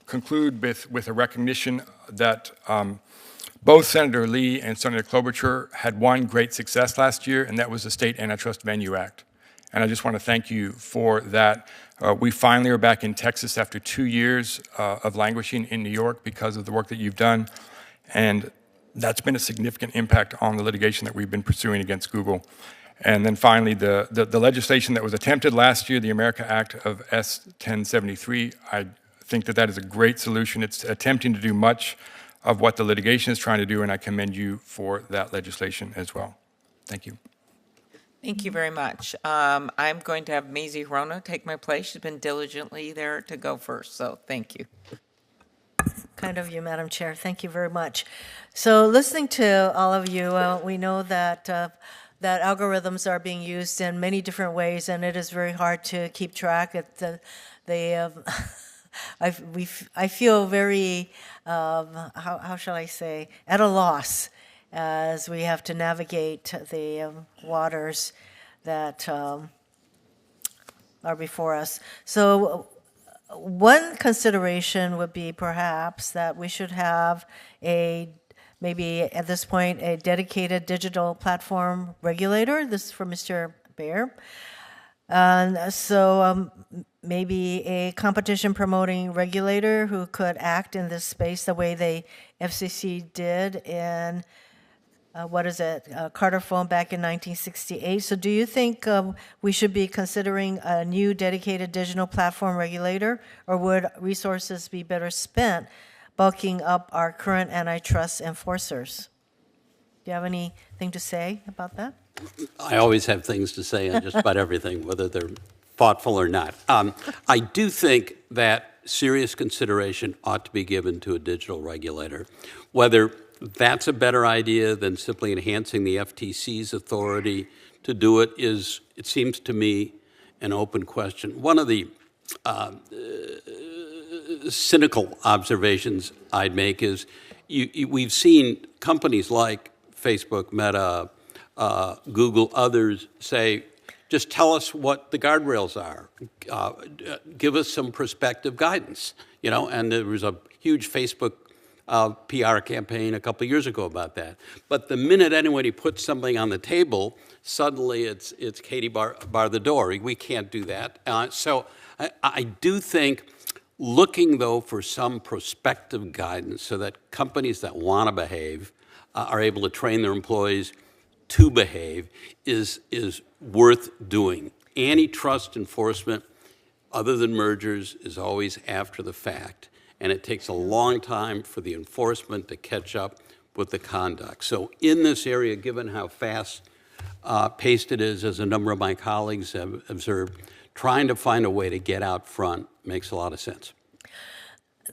conclude with a recognition that both Senator Lee and Senator Klobuchar had one great success last year, and that was the State Antitrust Venue Act. And I just want to thank you for that. We finally are back in Texas after 2 years of languishing in New York because of the work that you've done. And that's been a significant impact on the litigation that we've been pursuing against Google. And then finally, the legislation that was attempted last year, the America Act of S-1073, I think that is a great solution. It's attempting to do much of what the litigation is trying to do, and I commend you for that legislation as well. Thank you. Thank you very much. I'm going to have Maisie Hirono take my place. She's been diligently there to go first, so thank you. Kind of you, Madam Chair. Thank you very much. So listening to all of you, we know that that algorithms are being used in many different ways, and it is very hard to keep track. I feel very, how shall I say, at a loss as we have to navigate the waters that are before us. So one consideration would be perhaps that we should have maybe at this point, a dedicated digital platform regulator. This is for Mr. Baer. And so maybe a competition promoting regulator who could act in this space the way the FCC did in Carter phone back in 1968. So do you think we should be considering a new dedicated digital platform regulator, or would resources be better spent bulking up our current antitrust enforcers? Do you have anything to say about that? I always have things to say on just about everything, whether they're thoughtful or not. I do think that serious consideration ought to be given to a digital regulator. Whether that's a better idea than simply enhancing the FTC's authority to do it is, it seems to me, an open question. One of the cynical observations I'd make is we've seen companies like Facebook, Meta, Google, others say, just tell us what the guardrails are. Give us some prospective guidance. And there was a huge Facebook PR campaign a couple of years ago about that. But the minute anybody puts something on the table, suddenly it's Katie bar the door. We can't do that. So I do think looking, though, for some prospective guidance so that companies that want to behave are able to train their employees to behave is worth doing. Antitrust enforcement, other than mergers, is always after the fact. And it takes a long time for the enforcement to catch up with the conduct. So in this area, given how fast-paced it is, as a number of my colleagues have observed, trying to find a way to get out front makes a lot of sense.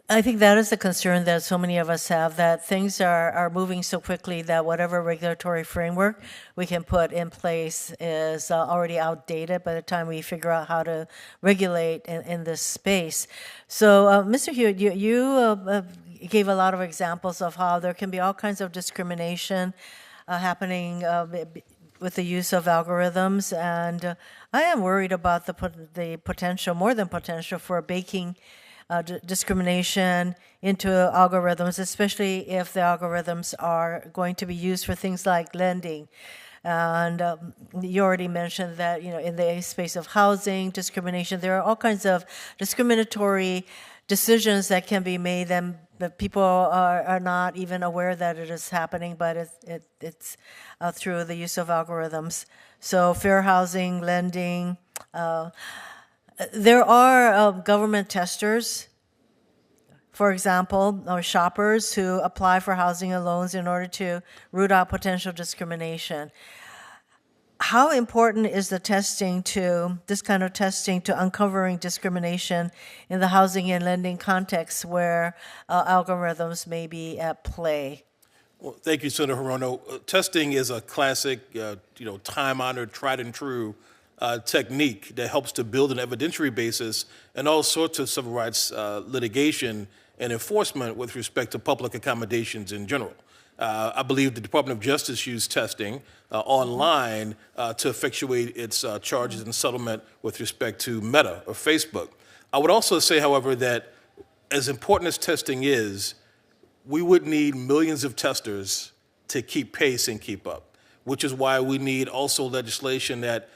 I think that is a concern that so many of us have, that things are moving so quickly that whatever regulatory framework we can put in place is already outdated by the time we figure out how to regulate in this space. So, Mr. Hewitt, you gave a lot of examples of how there can be all kinds of discrimination happening with the use of algorithms, and I am worried about the potential, more than potential, for baking discrimination into algorithms, especially if the algorithms are going to be used for things like lending. And you already mentioned that, in the space of housing discrimination, there are all kinds of discriminatory decisions that can be made, and that people are not even aware that it is happening, but it's through the use of algorithms. So fair housing, lending. There are government testers, for example, or shoppers who apply for housing and loans in order to root out potential discrimination. How important is this kind of testing to uncovering discrimination in the housing and lending context where algorithms may be at play? Well, thank you, Senator Hirono. Testing is a classic, time-honored, tried and true technique that helps to build an evidentiary basis in all sorts of civil rights litigation and enforcement with respect to public accommodations in general. I believe the Department of Justice used testing online to effectuate its charges and settlement with respect to Meta or Facebook. I would also say, however, that as important as testing is, we would need millions of testers to keep pace and keep up, which is why we need also legislation that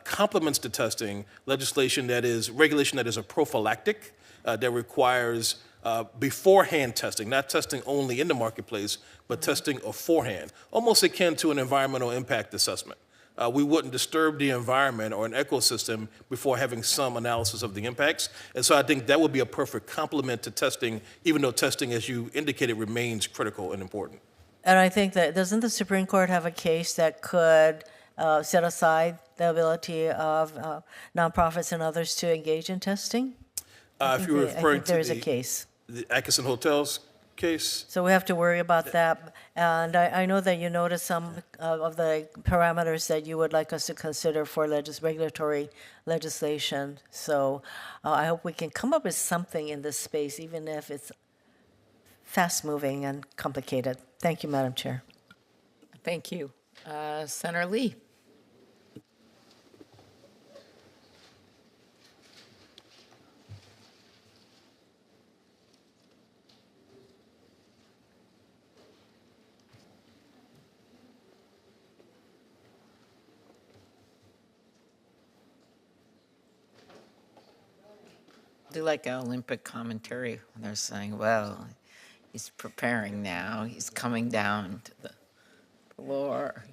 complements the testing, legislation that is, regulation that is a prophylactic, that requires beforehand testing, not testing only in the marketplace, but testing beforehand, almost akin to an environmental impact assessment. We wouldn't disturb the environment or an ecosystem before having some analysis of the impacts. And so I think that would be a perfect complement to testing, even though testing, as you indicated, remains critical and important. And I think that, doesn't the Supreme Court have a case that could set aside the ability of nonprofits and others to engage in testing? If you're referring to there's a case. The Atkinson Hotels case? So we have to worry about that. And I know that you noticed some of the parameters that you would like us to consider for regulatory legislation. So I hope we can come up with something in this space, even if it's fast-moving and complicated. Thank you, Madam Chair. Thank you. Senator Lee. Do like an Olympic commentary when they're saying, well, he's preparing now, he's coming down to the floor.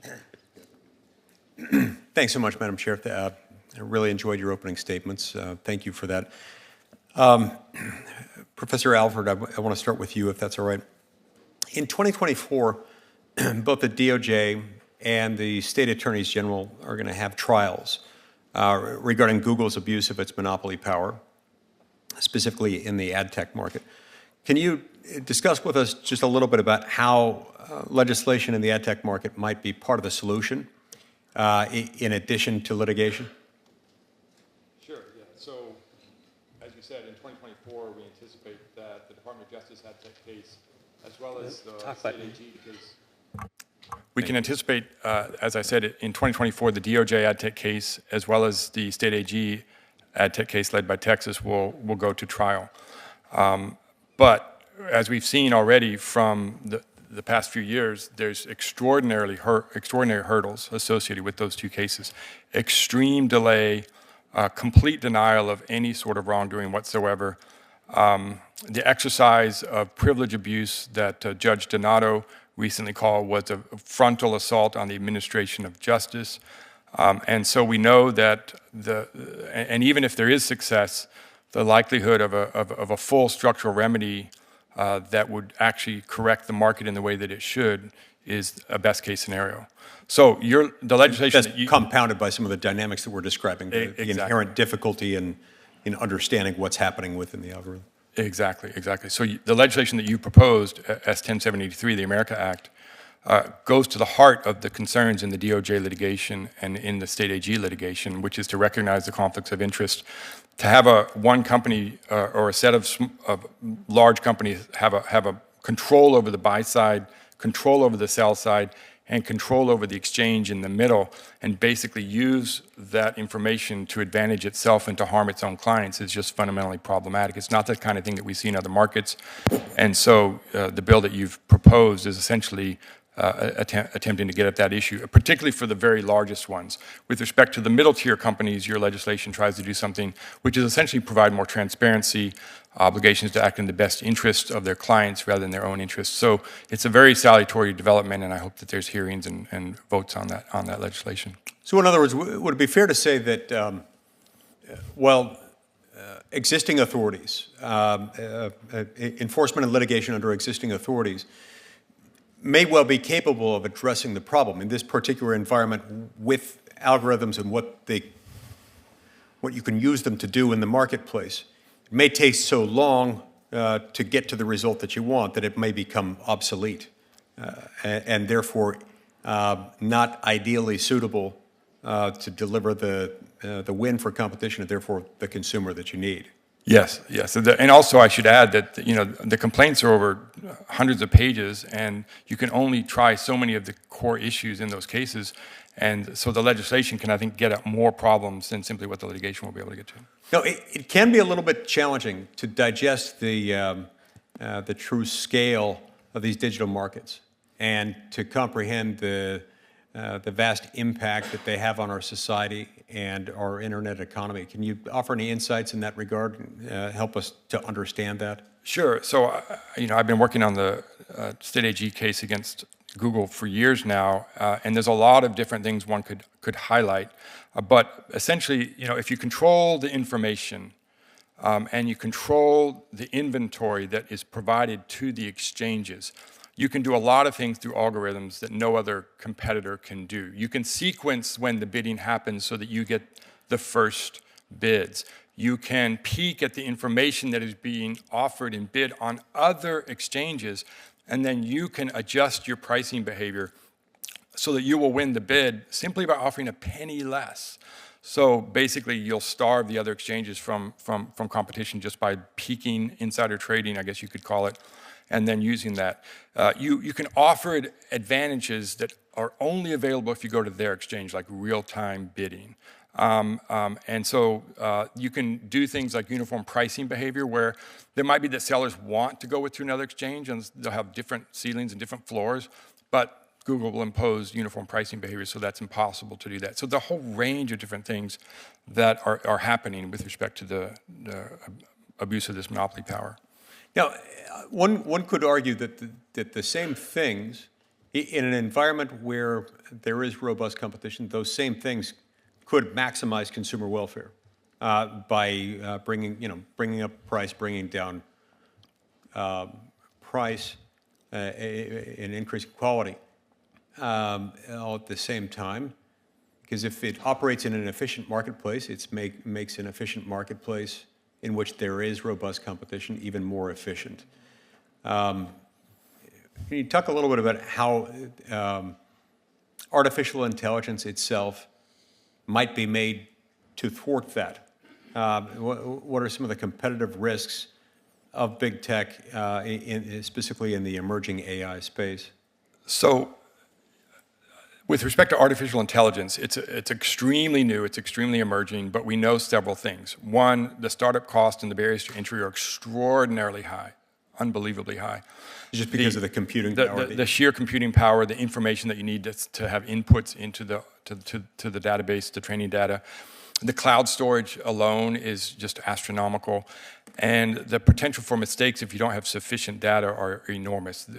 Thanks so much, Madam Chair. I really enjoyed your opening statements. Thank you for that. Professor Alford, I want to start with you, if that's all right. In 2024, both the DOJ and the state attorneys general are going to have trials regarding Google's abuse of its monopoly power, specifically in the ad tech market. Can you discuss with us just a little bit about how legislation in the ad tech market might be part of the solution in addition to litigation? Sure, yeah. So, as you said, in 2024, we anticipate that the Department of Justice ad tech case, as well as the state AG case. We can anticipate, as I said, in 2024, the DOJ ad tech case, as well as the state AG ad tech case led by Texas will go to trial. But as we've seen already from the past few years, there's extraordinary hurdles associated with those two cases. Extreme delay, complete denial of any sort of wrongdoing whatsoever. The exercise of privilege abuse that Judge Donato recently called was a frontal assault on the administration of justice. And so we know that and even if there is success, the likelihood of a full structural remedy that would actually correct the market in the way that it should is a best case scenario. So the legislation that's compounded by some of the dynamics that we're describing, the inherent difficulty in understanding what's happening within the algorithm. Exactly. So the legislation that you proposed, S-10783, the America Act, goes to the heart of the concerns in the DOJ litigation and in the state AG litigation, which is to recognize the conflicts of interest. To have one company or a set of large companies have a control over the buy side, control over the sell side, and control over the exchange in the middle, and basically use that information to advantage itself and to harm its own clients is just fundamentally problematic. It's not the kind of thing that we see in other markets. And so the bill that you've proposed is essentially attempting to get at that issue, particularly for the very largest ones. With respect to the middle tier companies, your legislation tries to do something which is essentially provide more transparency, obligations to act in the best interest of their clients rather than their own interests. So it's a very salutary development, and I hope that there's hearings and votes on that legislation. So in other words, would it be fair to say that, existing authorities, enforcement and litigation under existing authorities may well be capable of addressing the problem in this particular environment with algorithms and what you can use them to do in the marketplace? It may take so long to get to the result that you want that it may become obsolete and therefore not ideally suitable to deliver the the win for competition and therefore the consumer that you need. Yes, yes. And also I should add that, the complaints are over hundreds of pages, and you can only try so many of the core issues in those cases. And so the legislation can, I think, get at more problems than simply what the litigation will be able to get to. No, it can be a little bit challenging to digest the true scale of these digital markets and to comprehend the vast impact that they have on our society and our internet economy. Can you offer any insights in that regard and help us to understand that? Sure. So, I've been working on the state AG case against Google for years now, and there's a lot of different things one could highlight. But essentially, if you control the information and you control the inventory that is provided to the exchanges, you can do a lot of things through algorithms that no other competitor can do. You can sequence when the bidding happens so that you get the first bids. You can peek at the information that is being offered and bid on other exchanges, and then you can adjust your pricing behavior so that you will win the bid simply by offering a penny less. So basically, you'll starve the other exchanges from competition just by peaking insider trading, I guess you could call it, and then using that. You can offer advantages that are only available if you go to their exchange, like real-time bidding. And so you can do things like uniform pricing behavior, where there might be that sellers want to go to another exchange, and they'll have different ceilings and different floors, but Google will impose uniform pricing behavior, so that's impossible to do that. So the whole range of different things that are happening with respect to the abuse of this monopoly power. Now, one could argue that the same things, in an environment where there is robust competition, those same things could maximize consumer welfare by bringing up price, bringing down price, and increasing quality all at the same time. Because if it operates in an efficient marketplace, it makes an efficient marketplace in which there is robust competition even more efficient. Can you talk a little bit about how artificial intelligence itself might be made to thwart that? What are some of the competitive risks of big tech, specifically in the emerging AI space? So, with respect to artificial intelligence, it's extremely new, it's extremely emerging, but we know several things. One, the startup cost and the barriers to entry are extraordinarily high, unbelievably high. Just because of the computing power? The sheer computing power, the information that you need to have inputs into the database, the training data. The cloud storage alone is just astronomical. And the potential for mistakes if you don't have sufficient data are enormous.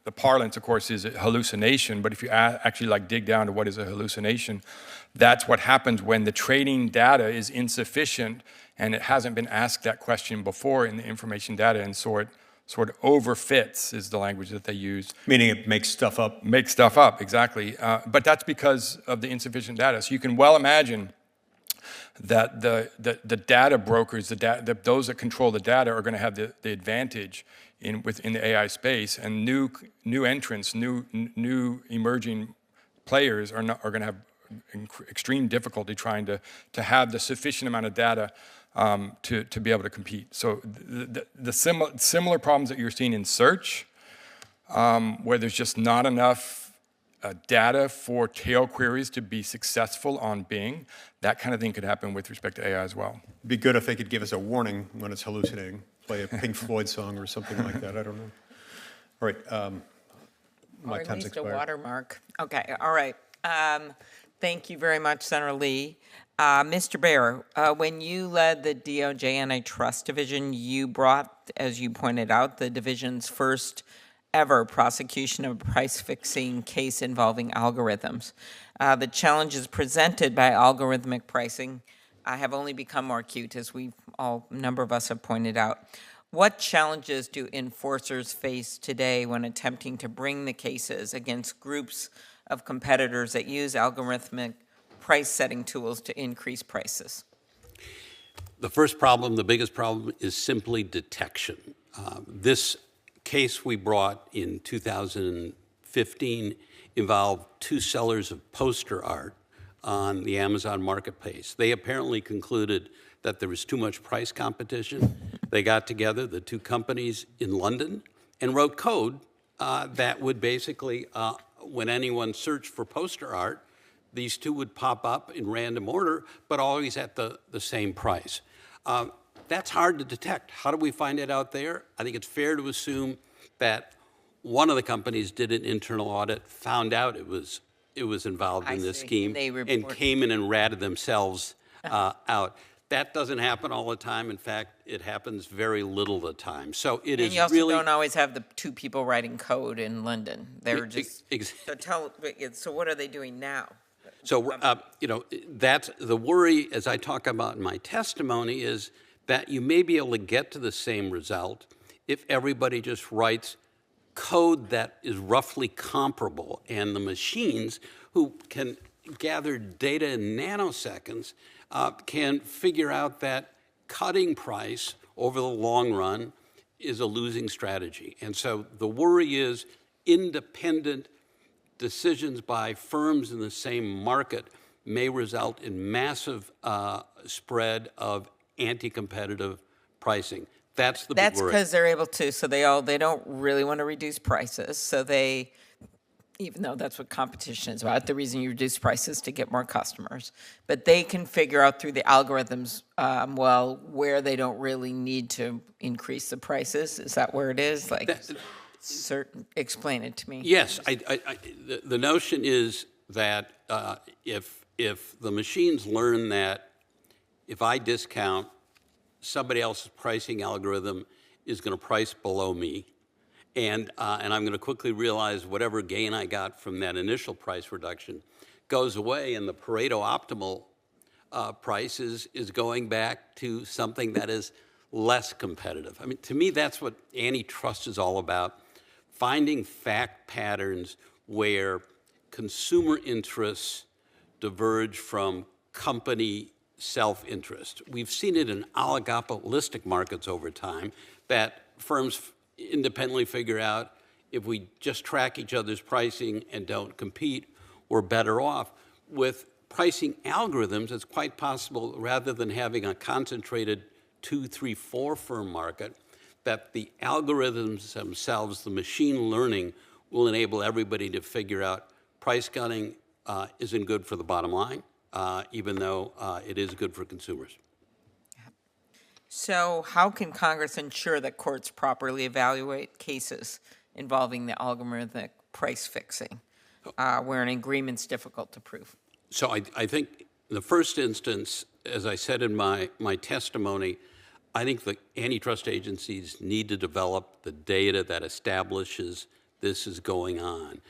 The parlance, of course, is a hallucination, but if you actually dig down to what is a hallucination, that's what happens when the training data is insufficient and it hasn't been asked that question before in the information data, and so it sort of overfits is the language that they use. Meaning it makes stuff up? Makes stuff up, exactly. But that's because of the insufficient data. So you can well imagine that the data brokers, those that control the data are going to have the advantage within the AI space, and new entrants, new emerging players are going to have extreme difficulty trying to have the sufficient amount of data to be able to compete. So the similar problems that you're seeing in search, where there's just not enough data for tail queries to be successful on Bing, that kind of thing could happen with respect to AI as well. It'd be good if they could give us a warning when it's hallucinating, play a Pink Floyd song or something like that. I don't know. All right. My or at time's least a expired. watermark. Okay, all right. Thank you very much, Senator Lee. Mr. Baer, when you led the DOJ Antitrust Division, you brought, as you pointed out, the division's first ever prosecution of a price-fixing case involving algorithms. The challenges presented by algorithmic pricing have only become more acute, as a number of us have pointed out. What challenges do enforcers face today when attempting to bring the cases against groups of competitors that use algorithmic price-setting tools to increase prices? The first problem, the biggest problem, is simply detection. This case we brought in 2015 involved two sellers of poster art on the Amazon marketplace. They apparently concluded that there was too much price competition. They got together, the two companies in London, and wrote code that would basically, when anyone searched for poster art, these two would pop up in random order, but always at the same price. That's hard to detect. How do we find it out there? I think it's fair to assume that one of the companies did an internal audit, found out it was involved in this scheme, and came in and ratted themselves out. That doesn't happen all the time. In fact, it happens very little of the time. So it is really. And you also don't always have the two people writing code in London. They're just. So what are they doing now? So that's the worry, as I talk about in my testimony, is that you may be able to get to the same result if everybody just writes code that is roughly comparable, and the machines who can gather data in nanoseconds can figure out that cutting price over the long run is a losing strategy. And so the worry is independent decisions by firms in the same market may result in massive spread of anti-competitive pricing. That's the big worry. That's because they're able to. So they don't really want to reduce prices. So they, even though that's what competition is about, the reason you reduce prices to get more customers, but they can figure out through the algorithms, where they don't really need to increase the prices. Is that where it is? Explain it to me. Yes, the notion is that if the machines learn that if I discount, somebody else's pricing algorithm is going to price below me, and I'm going to quickly realize whatever gain I got from that initial price reduction goes away, and the Pareto optimal price is going back to something that is less competitive. I mean, to me, that's what antitrust is all about, finding fact patterns where consumer interests diverge from company self-interest. We've seen it in oligopolistic markets over time that firms independently figure out if we just track each other's pricing and don't compete, we're better off. With pricing algorithms, it's quite possible, rather than having a concentrated 2, 3, 4 firm market, that the algorithms themselves, the machine learning, will enable everybody to figure out price cutting isn't good for the bottom line, even though it is good for consumers. So how can Congress ensure that courts properly evaluate cases involving the algorithmic price fixing, where an agreement's difficult to prove? So I think in the first instance, as I said in my testimony, I think the antitrust agencies need to develop the data that establishes this is going on.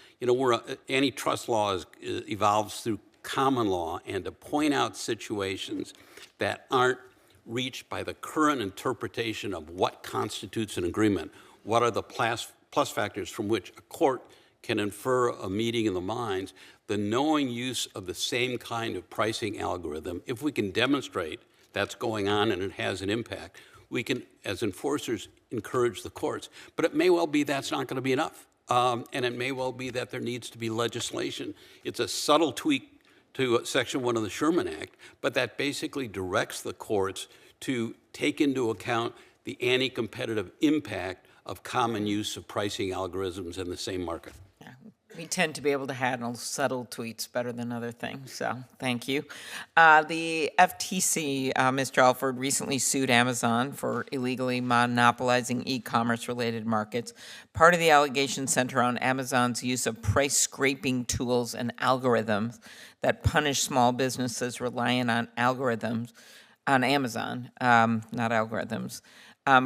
Antitrust law evolves through common law, and to point out situations that aren't reached by the current interpretation of what constitutes an agreement, what are the plus factors from which a court can infer a meeting of the minds, the knowing use of the same kind of pricing algorithm, if we can demonstrate that's going on and it has an impact, we can, as enforcers, encourage the courts. But it may well be that's not going to be enough. And it may well be that there needs to be legislation. It's a subtle tweak to Section 1 of the Sherman Act, but that basically directs the courts to take into account the anti-competitive impact of common use of pricing algorithms in the same market. Yeah, we tend to be able to handle subtle tweets better than other things, so thank you. The FTC, Mr. Alford, recently sued Amazon for illegally monopolizing e-commerce-related markets. Part of the allegations center on Amazon's use of price-scraping tools and algorithms that punish small businesses relying on algorithms, on Amazon, not algorithms,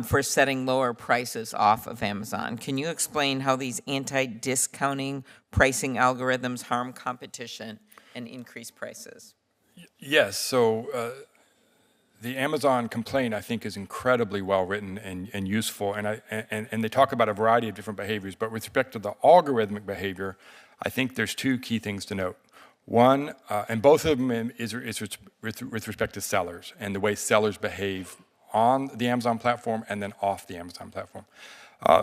for setting lower prices off of Amazon. Can you explain how these anti-discounting pricing algorithms harm competition and increase prices? Yes, so the Amazon complaint, I think, is incredibly well-written and useful, and they talk about a variety of different behaviors, but with respect to the algorithmic behavior, I think there's two key things to note. One, and both of them is with respect to sellers and the way sellers behave on the Amazon platform and then off the Amazon platform.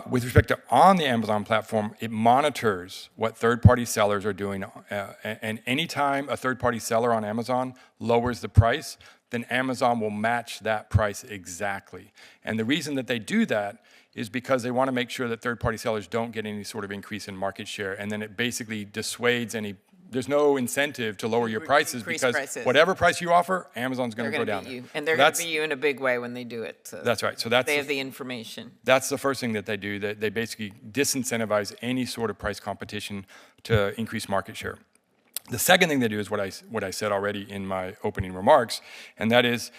With respect to on the Amazon platform, it monitors what third-party sellers are doing. And anytime a third-party seller on Amazon lowers the price, then Amazon will match that price exactly. And the reason that they do that is because they want to make sure that third-party sellers don't get any sort of increase in market share. And then it basically dissuades any, there's no incentive to lower your prices because whatever price you offer, Amazon's going to go down. And they're going to beat you in a big way when they do it. So that's right. So that's they have the information. That's the first thing that they do. That they basically disincentivize any sort of price competition to increase market share. The second thing they do is what I said already in my opening remarks, and that is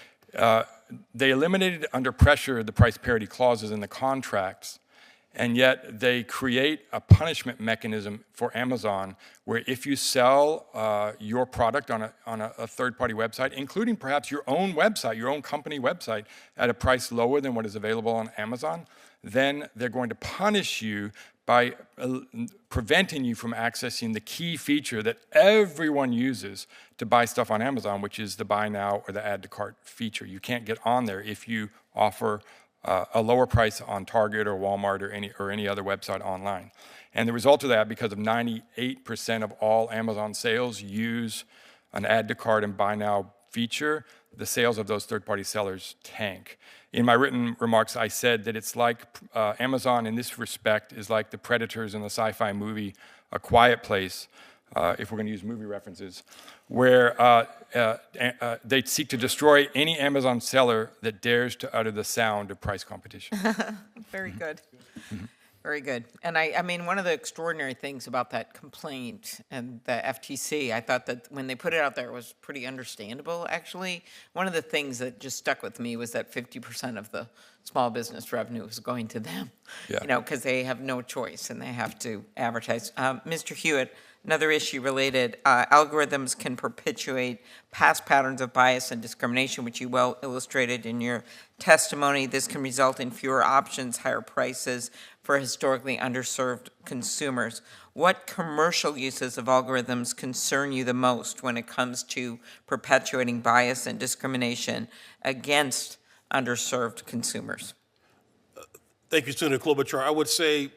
they eliminated under pressure the price parity clauses in the contracts, and yet they create a punishment mechanism for Amazon where if you sell your product on a third-party website, including perhaps your own website, your own company website, at a price lower than what is available on Amazon, then they're going to punish you by preventing you from accessing the key feature that everyone uses to buy stuff on Amazon, which is the buy now or the add to cart feature. You can't get on there if you offer a lower price on Target or Walmart or any other website online. And the result of that, because of 98% of all Amazon sales use an add to cart and buy now feature, the sales of those third-party sellers tank. In my written remarks, I said that it's like Amazon in this respect is like the predators in the sci-fi movie A Quiet Place, if we're going to use movie references, where they seek to destroy any Amazon seller that dares to utter the sound of price competition. Very good. Very good. And I mean, one of the extraordinary things about that complaint and the FTC, I thought that when they put it out there, it was pretty understandable, actually. One of the things that just stuck with me was that 50% of the small business revenue is going to them, because they have no choice and they have to advertise. Mr. Hewitt, another issue related, algorithms can perpetuate past patterns of bias and discrimination, which you well illustrated in your testimony. This can result in fewer options, higher prices for historically underserved consumers. What commercial uses of algorithms concern you the most when it comes to perpetuating bias and discrimination against underserved consumers? Thank you, Senator Klobuchar. I would say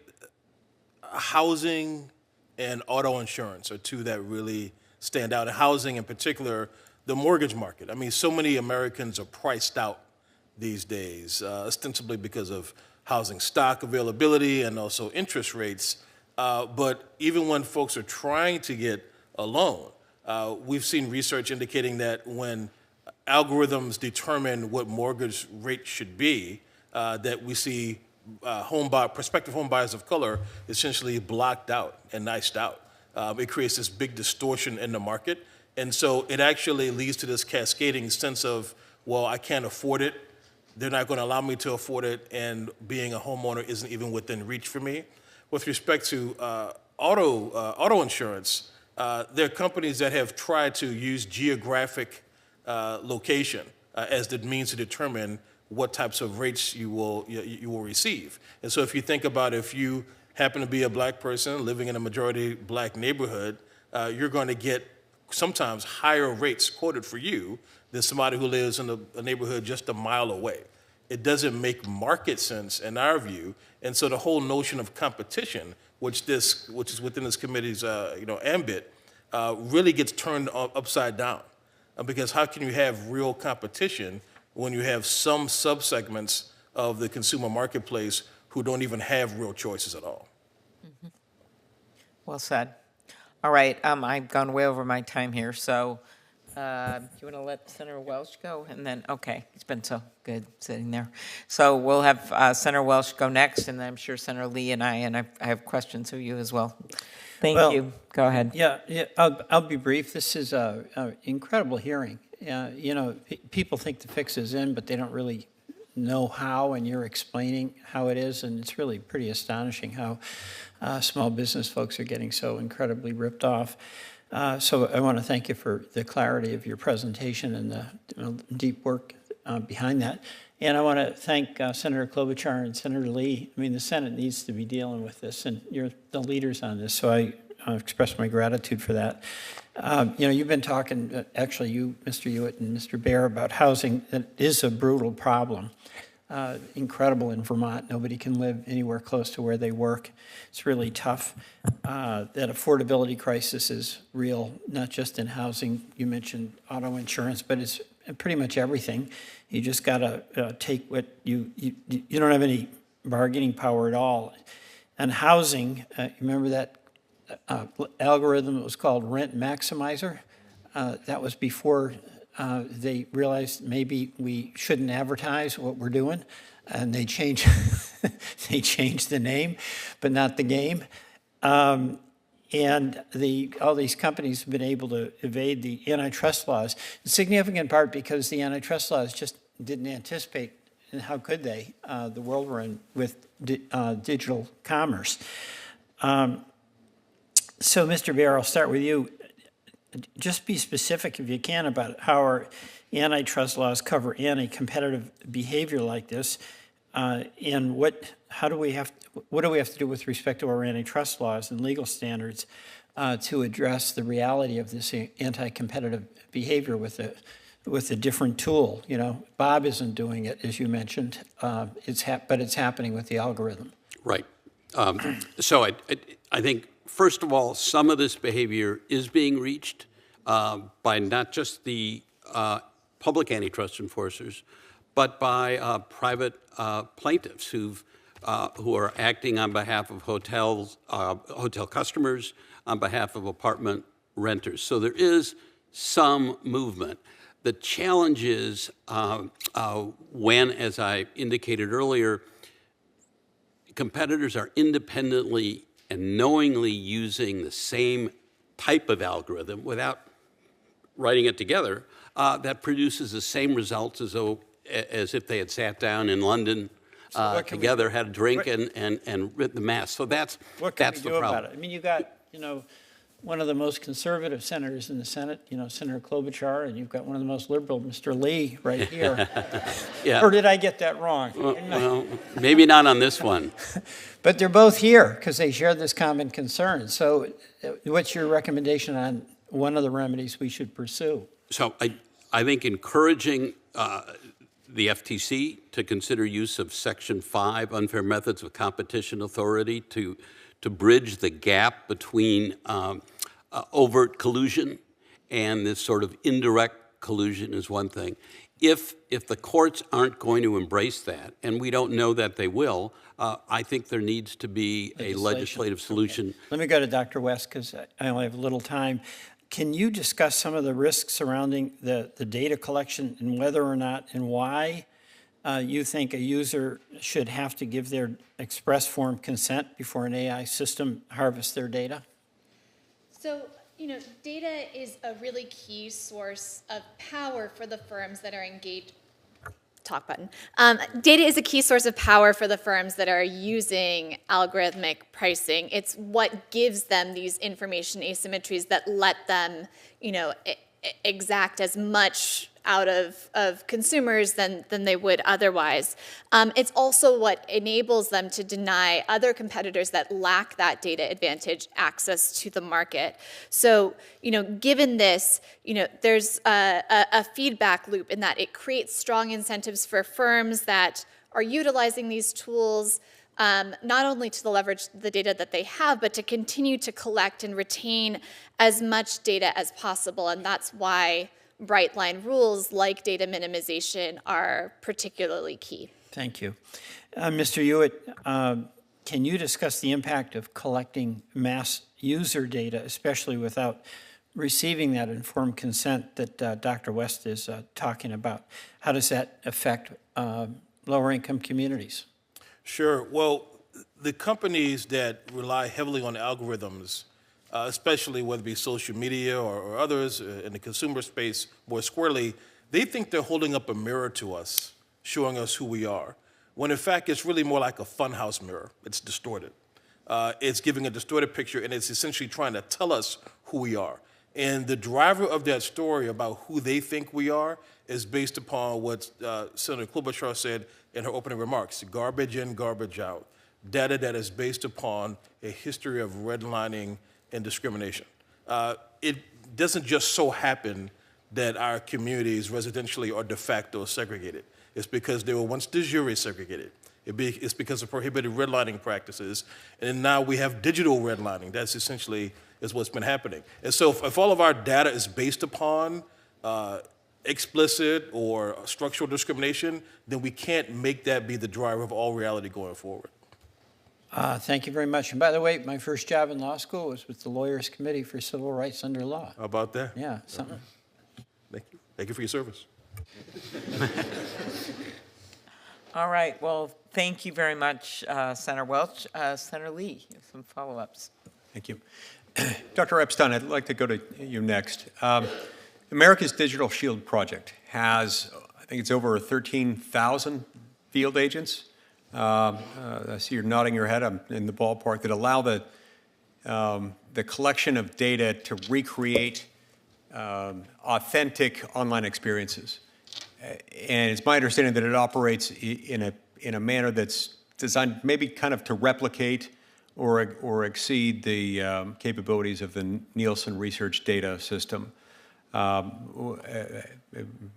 housing and auto insurance are two that really stand out. And housing in particular, the mortgage market. I mean, so many Americans are priced out these days, ostensibly because of housing stock availability and also interest rates. But even when folks are trying to get a loan, we've seen research indicating that when algorithms determine what mortgage rate should be, that we see prospective home buyers of color essentially blocked out and iced out. It creates this big distortion in the market. And so it actually leads to this cascading sense of, well, I can't afford it. They're not going to allow me to afford it, and being a homeowner isn't even within reach for me. With respect to auto insurance, there are companies that have tried to use geographic location as the means to determine what types of rates you will receive. And so if you think about if you happen to be a black person living in a majority black neighborhood, you're going to get sometimes higher rates quoted for you than somebody who lives in a neighborhood just a mile away. It doesn't make market sense in our view, and so the whole notion of competition, which is within this committee's ambit, really gets turned upside down. Because how can you have real competition when you have some subsegments of the consumer marketplace who don't even have real choices at all? Mm-hmm. Well said. All right, I've gone way over my time here, so you want to let Senator Welch go? And then, okay, it's been so good sitting there. So we'll have Senator Welch go next, and then I'm sure Senator Lee and I have questions of you as well. Thank you. Go ahead. Yeah, I'll be brief. This is an incredible hearing. People think the fix is in, but they don't really know how, and you're explaining how it is, and it's really pretty astonishing how small business folks are getting so incredibly ripped off. So I want to thank you for the clarity of your presentation and the deep work behind that. And I want to thank Senator Klobuchar and Senator Lee. I mean, the Senate needs to be dealing with this, and you're the leaders on this, so I express my gratitude for that. You've been talking, actually, you, Mr. Hewitt and Mr. Baer, about housing. That is a brutal problem. incredible in Vermont. Nobody can live anywhere close to where they work. It's really tough. That affordability crisis is real, not just in housing. You mentioned auto insurance, but it's pretty much everything. You just got to take what you don't have any bargaining power at all. And housing, remember that algorithm that was called Rent Maximizer? That was before they realized maybe we shouldn't advertise what we're doing, and they changed they changed the name, but not the game. And all these companies have been able to evade the antitrust laws, in significant part because the antitrust laws just didn't anticipate, and how could they, the world we're in with digital commerce. So, Mr. Baer, I'll start with you. Just be specific, if you can, about how our antitrust laws cover anti-competitive behavior like this, and what do we have to do with respect to our antitrust laws and legal standards to address the reality of this anti-competitive behavior with a different tool. You know, Bob isn't doing it, as you mentioned, but it's happening with the algorithm. Right. So I think, first of all, some of this behavior is being reached by not just the public antitrust enforcers, but by private plaintiffs who are acting on behalf of hotels, hotel customers, on behalf of apartment renters. So there is some movement. The challenge is when, as I indicated earlier, competitors are independently and knowingly using the same type of algorithm without writing it together, that produces the same results as if they had sat down in London together, had a drink, and written the math. So that's the problem. What can we do about it? I mean, you got, one of the most conservative senators in the Senate, Senator Klobuchar, and you've got one of the most liberal, Mr. Lee, right here. Yeah. Or did I get that wrong? Well, maybe not on this one. But they're both here because they share this common concern. So what's your recommendation on one of the remedies we should pursue? So I think encouraging the FTC to consider use of Section 5, unfair methods of competition authority, to bridge the gap between overt collusion and this sort of indirect collusion is one thing. If the courts aren't going to embrace that, and we don't know that they will, I think there needs to be a legislative solution. Okay. Let me go to Dr. West because I only have a little time. Can you discuss some of the risks surrounding the data collection and whether or not and why you think a user should have to give their express form consent before an AI system harvests their data? So, data is a really key source of power for the firms that are engaged. Talk button. Data is a key source of power for the firms that are using algorithmic pricing. It's what gives them these information asymmetries that let them, exact as much out of consumers than they would otherwise. It's also what enables them to deny other competitors that lack that data advantage access to the market. So, given this, there's a feedback loop in that it creates strong incentives for firms that are utilizing these tools not only to leverage the data that they have, but to continue to collect and retain as much data as possible. And that's why bright line rules like data minimization are particularly key. Thank you. Mr. Hewitt, can you discuss the impact of collecting mass user data, especially without receiving that informed consent that Dr. West is talking about? How does that affect lower income communities? Sure. Well, the companies that rely heavily on algorithms, especially whether it be social media or others in the consumer space more squarely, they think they're holding up a mirror to us, showing us who we are, when in fact it's really more like a funhouse mirror. It's distorted. It's giving a distorted picture, and it's essentially trying to tell us who we are. And the driver of that story about who they think we are is based upon what Senator Klobuchar said in her opening remarks: garbage in, garbage out. Data that is based upon a history of redlining and discrimination. It doesn't just so happen that our communities residentially are de facto segregated. It's because they were once de jure segregated. It's because of prohibited redlining practices, and now we have digital redlining. That's essentially is what's been happening. And so if all of our data is based upon explicit or structural discrimination, then we can't make that be the driver of all reality going forward. Thank you very much. And by the way, my first job in law school was with the Lawyers Committee for Civil Rights Under Law. How about that? Yeah, something. Thank you. Thank you for your service. All right, well, thank you very much, Senator Welch. Senator Lee, some follow-ups. Thank you. Dr. Epstein, I'd like to go to you next. America's Digital Shield Project has, I think it's over 13,000 field agents. I see you're nodding your head. I'm in the ballpark that allow the collection of data to recreate authentic online experiences. And it's my understanding that it operates in a manner that's designed maybe kind of to replicate or exceed the capabilities of the Nielsen research data system,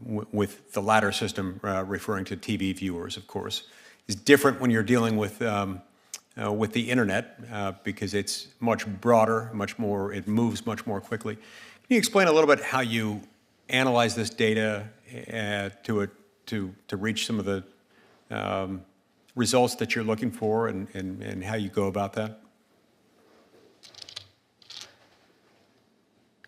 with the latter system referring to TV viewers, of course. It's different when you're dealing with the internet because it's much broader, much more. It moves much more quickly. Can you explain a little bit how you analyze this data to reach some of the results that you're looking for and how you go about that?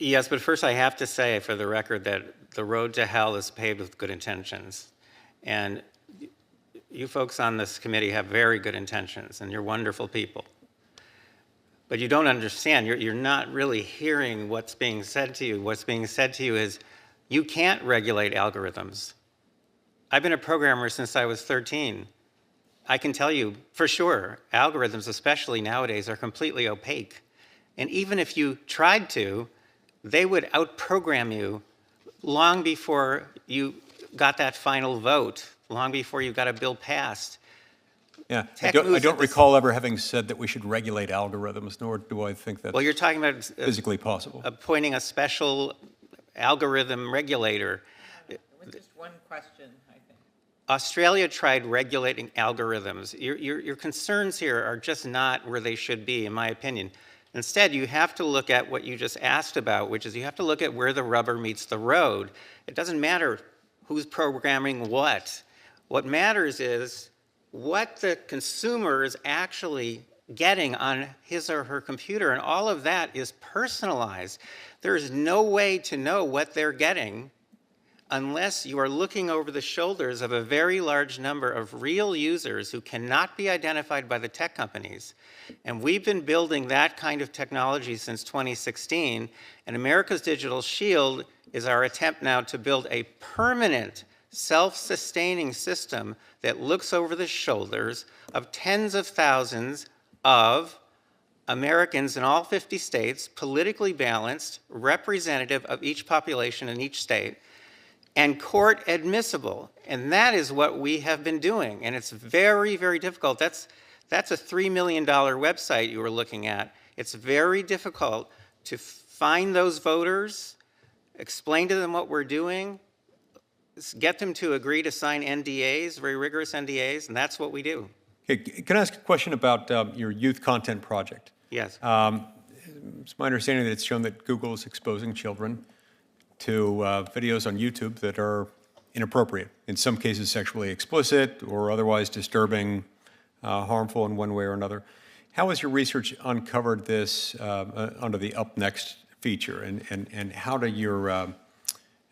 Yes, but first I have to say for the record that the road to hell is paved with good intentions. And you folks on this committee have very good intentions, and you're wonderful people. But you don't understand. You're not really hearing what's being said to you. What's being said to you is, you can't regulate algorithms. I've been a programmer since I was 13. I can tell you for sure, algorithms, especially nowadays, are completely opaque. And even if you tried to, they would outprogram you long before you got that final vote, long before you got a bill passed. Yeah, I don't recall ever having said that we should regulate algorithms, nor do I think that's well, you're talking about physically possible. Appointing a special algorithm regulator. With just one question, I think. Australia tried regulating algorithms. Your concerns here are just not where they should be, in my opinion. Instead, you have to look at what you just asked about, which is you have to look at where the rubber meets the road. It doesn't matter who's programming what. What matters is what the consumer is actually getting on his or her computer, and all of that is personalized. There is no way to know what they're getting unless you are looking over the shoulders of a very large number of real users who cannot be identified by the tech companies. And we've been building that kind of technology since 2016, and America's Digital Shield is our attempt now to build a permanent, self-sustaining system that looks over the shoulders of tens of thousands of Americans in all 50 states, politically balanced, representative of each population in each state, and court admissible. And that is what we have been doing. And it's very, very difficult. That's a $3 million website you were looking at. It's very difficult to find those voters, explain to them what we're doing, get them to agree to sign NDAs, very rigorous NDAs, and that's what we do. Okay, can I ask a question about your youth content project? Yes. It's my understanding that it's shown that Google is exposing children to videos on YouTube that are inappropriate, in some cases sexually explicit or otherwise disturbing, harmful in one way or another. How has your research uncovered this under the Up Next feature, and how does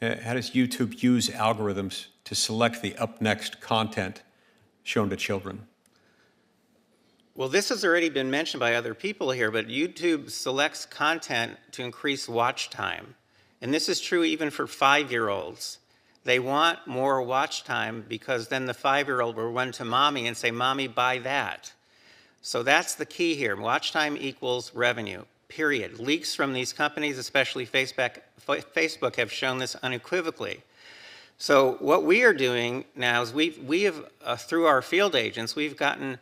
YouTube use algorithms to select the Up Next content shown to children? Well, this has already been mentioned by other people here, but YouTube selects content to increase watch time. And this is true even for 5-year-olds. They want more watch time because then the 5-year-old will run to mommy and say, "Mommy, buy that." So that's the key here. Watch time equals revenue, period. Leaks from these companies, especially Facebook, have shown this unequivocally. So what we are doing now is we have through our field agents, we've been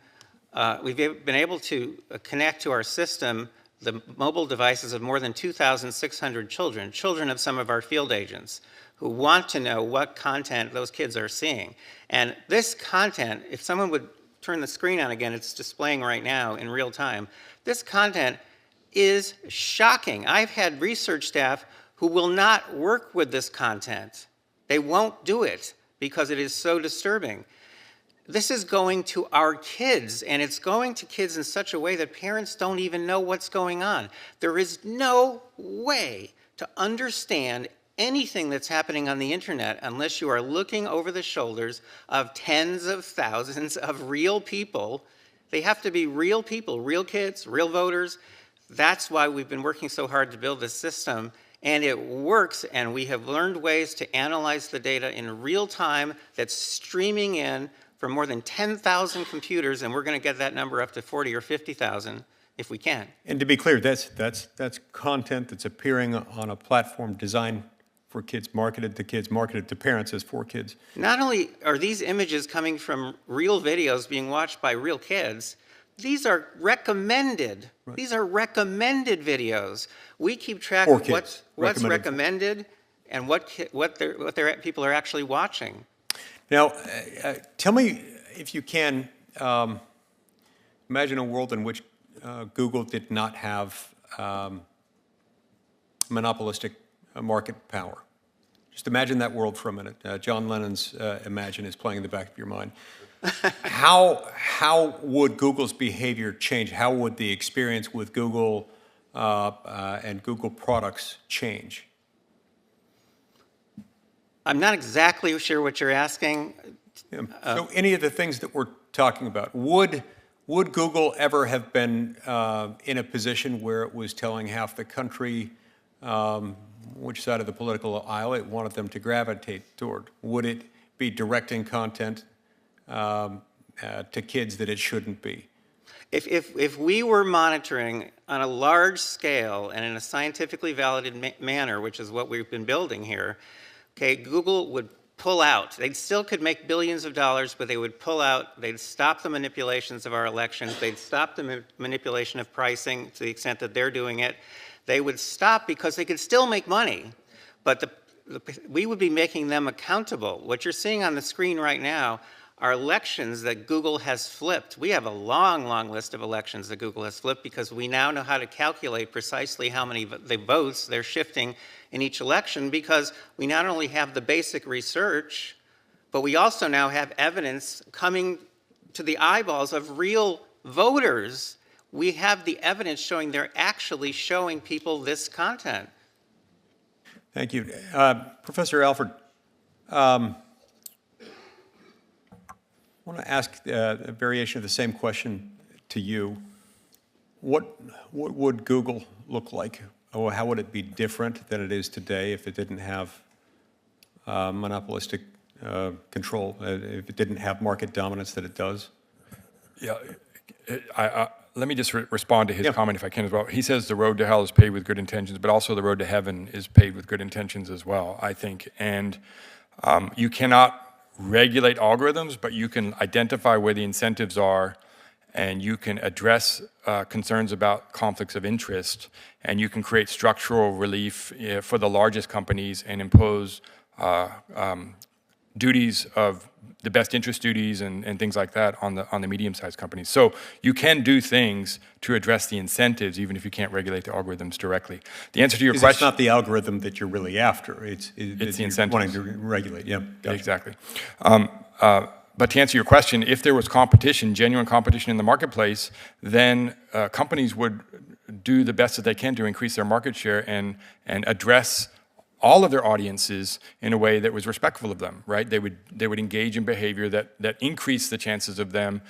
able to connect to our system the mobile devices of more than 2,600 children, children of some of our field agents, who want to know what content those kids are seeing. And this content, if someone would turn the screen on again, it's displaying right now in real time, this content is shocking. I've had research staff who will not work with this content. They won't do it because it is so disturbing. This is going to our kids, and it's going to kids in such a way that parents don't even know what's going on. There is no way to understand anything that's happening on the internet unless you are looking over the shoulders of tens of thousands of real people. They have to be real people, real kids, real voters. That's why we've been working so hard to build this system, and it works, and we have learned ways to analyze the data in real time that's streaming in from more than 10,000 computers, and we're going to get that number up to 40 or 50,000 if we can. And to be clear, that's content that's appearing on a platform designed for kids, marketed to parents as for kids. Not only are these images coming from real videos being watched by real kids, these are recommended. Right. These are recommended videos. We keep track of what's recommended and what people are actually watching. Now, tell me, if you can, imagine a world in which Google did not have monopolistic market power. Just imagine that world for a minute. John Lennon's Imagine is playing in the back of your mind. How would Google's behavior change? How would the experience with Google and Google products change? I'm not exactly sure what you're asking. So any of the things that we're talking about, would Google ever have been in a position where it was telling half the country which side of the political aisle it wanted them to gravitate toward? Would it be directing content to kids that it shouldn't be? If we were monitoring on a large scale and in a scientifically validated manner, which is what we've been building here, okay, Google would pull out. They still could make billions of dollars, but they would pull out. They'd stop the manipulations of our elections. They'd stop the manipulation of pricing to the extent that they're doing it. They would stop because they could still make money, but we would be making them accountable. What you're seeing on the screen right now are elections that Google has flipped. We have a long, long list of elections that Google has flipped because we now know how to calculate precisely how many votes they're shifting in each election, because we not only have the basic research, but we also now have evidence coming to the eyeballs of real voters. We have the evidence showing they're actually showing people this content. Thank you. Professor Alford, I want to ask a variation of the same question to you. What would Google look like? Or how would it be different than it is today if it didn't have monopolistic control, if it didn't have market dominance that it does? Yeah, let me just respond to his comment if I can as well. He says the road to hell is paved with good intentions, but also the road to heaven is paved with good intentions as well, I think. And you cannot regulate algorithms, but you can identify where the incentives are, and you can address concerns about conflicts of interest, and you can create structural relief for the largest companies and impose duties of the best interest duties and things like that on the medium-sized companies. So you can do things to address the incentives, even if you can't regulate the algorithms directly. The answer to your question— It's not the algorithm that you're really after. It's the incentives. Wanting to regulate. Yeah, gotcha. Exactly. But to answer your question, if there was competition, genuine competition in the marketplace, then companies would do the best that they can to increase their market share and address all of their audiences in a way that was respectful of them, right? They would engage in behavior that increased the chances of them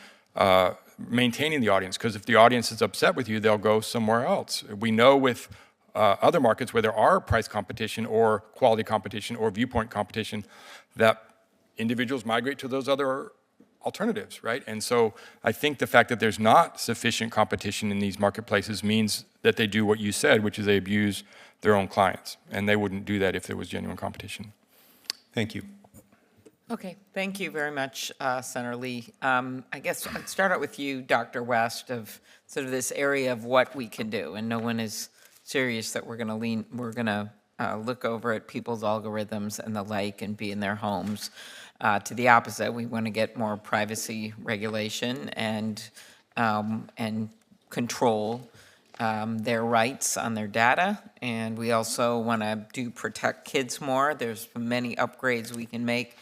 maintaining the audience, because if the audience is upset with you, they'll go somewhere else. We know with other markets where there are price competition or quality competition or viewpoint competition that individuals migrate to those other alternatives, right? And so I think the fact that there's not sufficient competition in these marketplaces means that they do what you said, which is they abuse their own clients. And they wouldn't do that if there was genuine competition. Thank you. Okay, thank you very much, Senator Lee. I guess I'd start out with you, Dr. West, of sort of this area of what we can do, and no one is serious that we're going to look over at people's algorithms and the like and be in their homes. To the opposite, we want to get more privacy regulation and control their rights on their data, and we also want to protect kids more. There's many upgrades we can make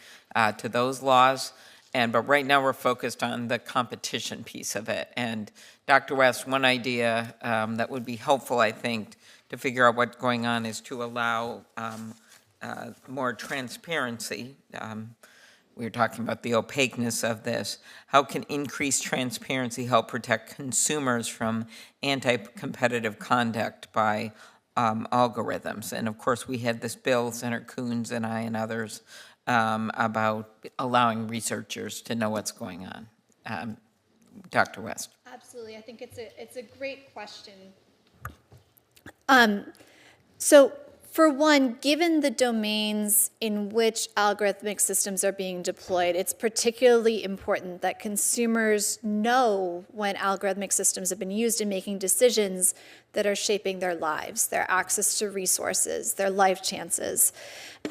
to those laws, but right now we're focused on the competition piece of it. And Dr. West, one idea that would be helpful, I think, to figure out what's going on is to allow more transparency. We were talking about the opaqueness of this. How can increased transparency help protect consumers from anti-competitive conduct by algorithms? And of course, we had this bill, Senator Coons and I and others, about allowing researchers to know what's going on. Dr. West. Absolutely. I think it's a great question. So for one, given the domains in which algorithmic systems are being deployed, it's particularly important that consumers know when algorithmic systems have been used in making decisions that are shaping their lives, their access to resources, their life chances.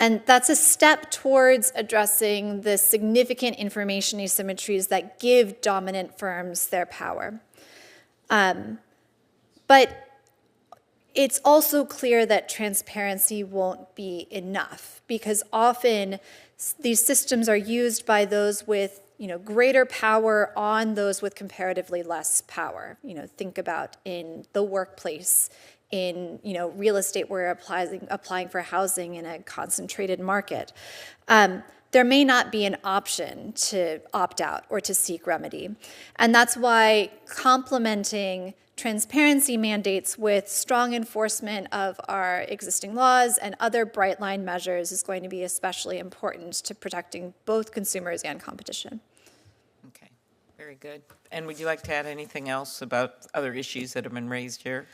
And that's a step towards addressing the significant information asymmetries that give dominant firms their power. But it's also clear that transparency won't be enough, because often these systems are used by those with greater power on those with comparatively less power. Think about in the workplace, in real estate, where we're applying for housing in a concentrated market. There may not be an option to opt out or to seek remedy. And that's why complementing transparency mandates with strong enforcement of our existing laws and other bright line measures is going to be especially important to protecting both consumers and competition. Okay, very good. And would you like to add anything else about other issues that have been raised here?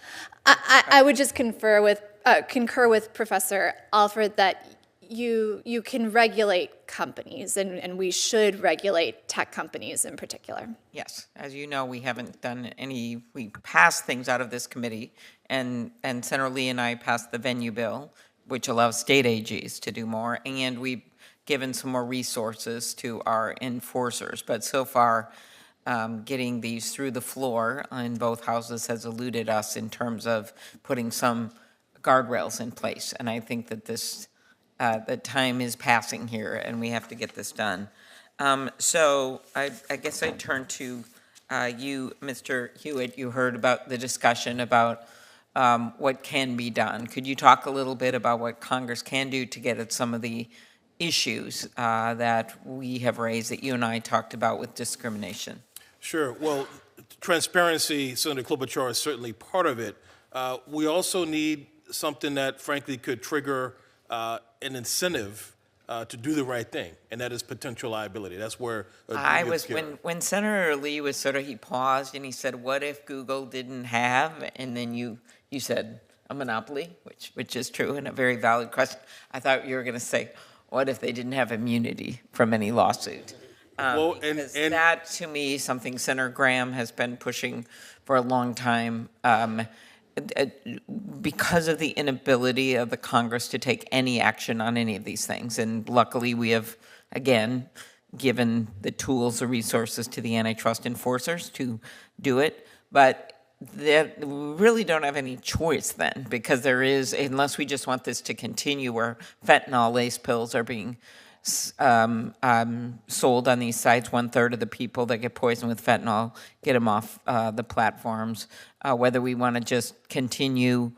I would just concur with Professor Alford that you can regulate companies, and we should regulate tech companies in particular. Yes, as you know, we haven't done we passed things out of this committee, and Senator Lee and I passed the venue bill, which allows state AGs to do more, and we've given some more resources to our enforcers. But so far, getting these through the floor in both houses has eluded us in terms of putting some guardrails in place, and I think that the time is passing here, and we have to get this done. So I guess I turn to you, Mr. Hewitt. You heard about the discussion about what can be done. Could you talk a little bit about what Congress can do to get at some of the issues that we have raised, that you and I talked about with discrimination? Sure. Well, transparency, Senator Klobuchar, is certainly part of it. We also need something that, frankly, could trigger an incentive to do the right thing, and that is potential liability. That's where when Senator Lee was he paused and he said, "What if Google didn't have?" And then you said a monopoly, which is true and a very valid question. I thought you were going to say, "What if they didn't have immunity from any lawsuit?" Because that, to me, something Senator Graham has been pushing for a long time. Because of the inability of the Congress to take any action on any of these things. And luckily we have, again, given the tools, the resources to the antitrust enforcers to do it. But we really don't have any choice then, because there is, unless we just want this to continue, where fentanyl lace pills are being sold on these sites. 1/3 of the people that get poisoned with fentanyl get them off the platforms. Whether we want to just continue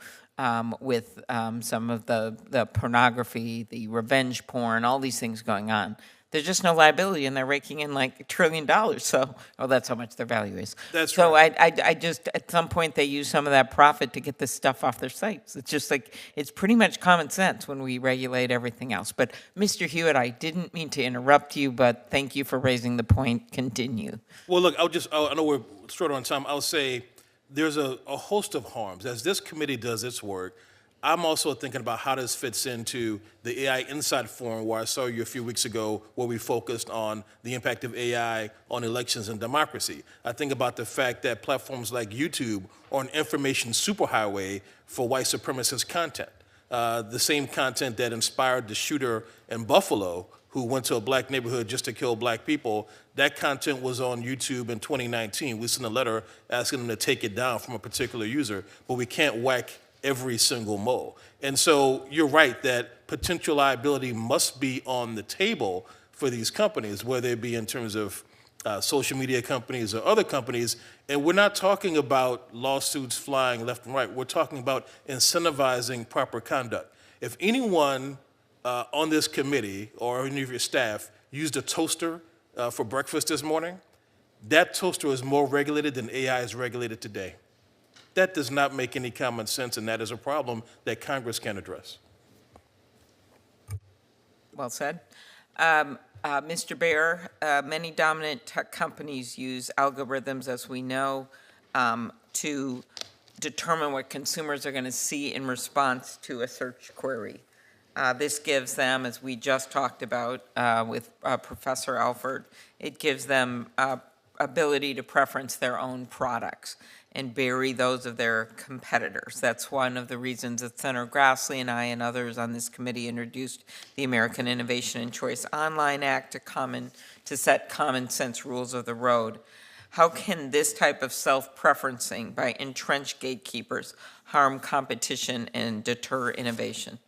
with some of the pornography, the revenge porn, all these things going on. There's just no liability, and they're raking in like $1 trillion. So, that's how much their value is. That's so right. I just, at some point, they use some of that profit to get this stuff off their sites. It's just it's pretty much common sense when we regulate everything else. But Mr. Hewitt, I didn't mean to interrupt you, but thank you for raising the point. Continue. Well, look, I know we're short on time. I'll say there's a host of harms. As this committee does its work, I'm also thinking about how this fits into the AI Insight Forum, where I saw you a few weeks ago, where we focused on the impact of AI on elections and democracy. I think about the fact that platforms like YouTube are an information superhighway for white supremacist content. The same content that inspired the shooter in Buffalo who went to a black neighborhood just to kill black people, that content was on YouTube in 2019. We sent a letter asking them to take it down from a particular user, but we can't whack every single mole. And so you're right that potential liability must be on the table for these companies, whether it be in terms of social media companies or other companies. And we're not talking about lawsuits flying left and right. We're talking about incentivizing proper conduct. If anyone on this committee or any of your staff used a toaster for breakfast this morning, that toaster is more regulated than AI is regulated today. That does not make any common sense, and that is a problem that Congress can address. Well said. Mr. Baer, many dominant tech companies use algorithms, as we know, to determine what consumers are going to see in response to a search query. This gives them, as we just talked about with Professor Alford, it gives them ability to preference their own products and bury those of their competitors. That's one of the reasons that Senator Grassley and I and others on this committee introduced the American Innovation and Choice Online Act to set common sense rules of the road. How can this type of self-preferencing by entrenched gatekeepers harm competition and deter innovation?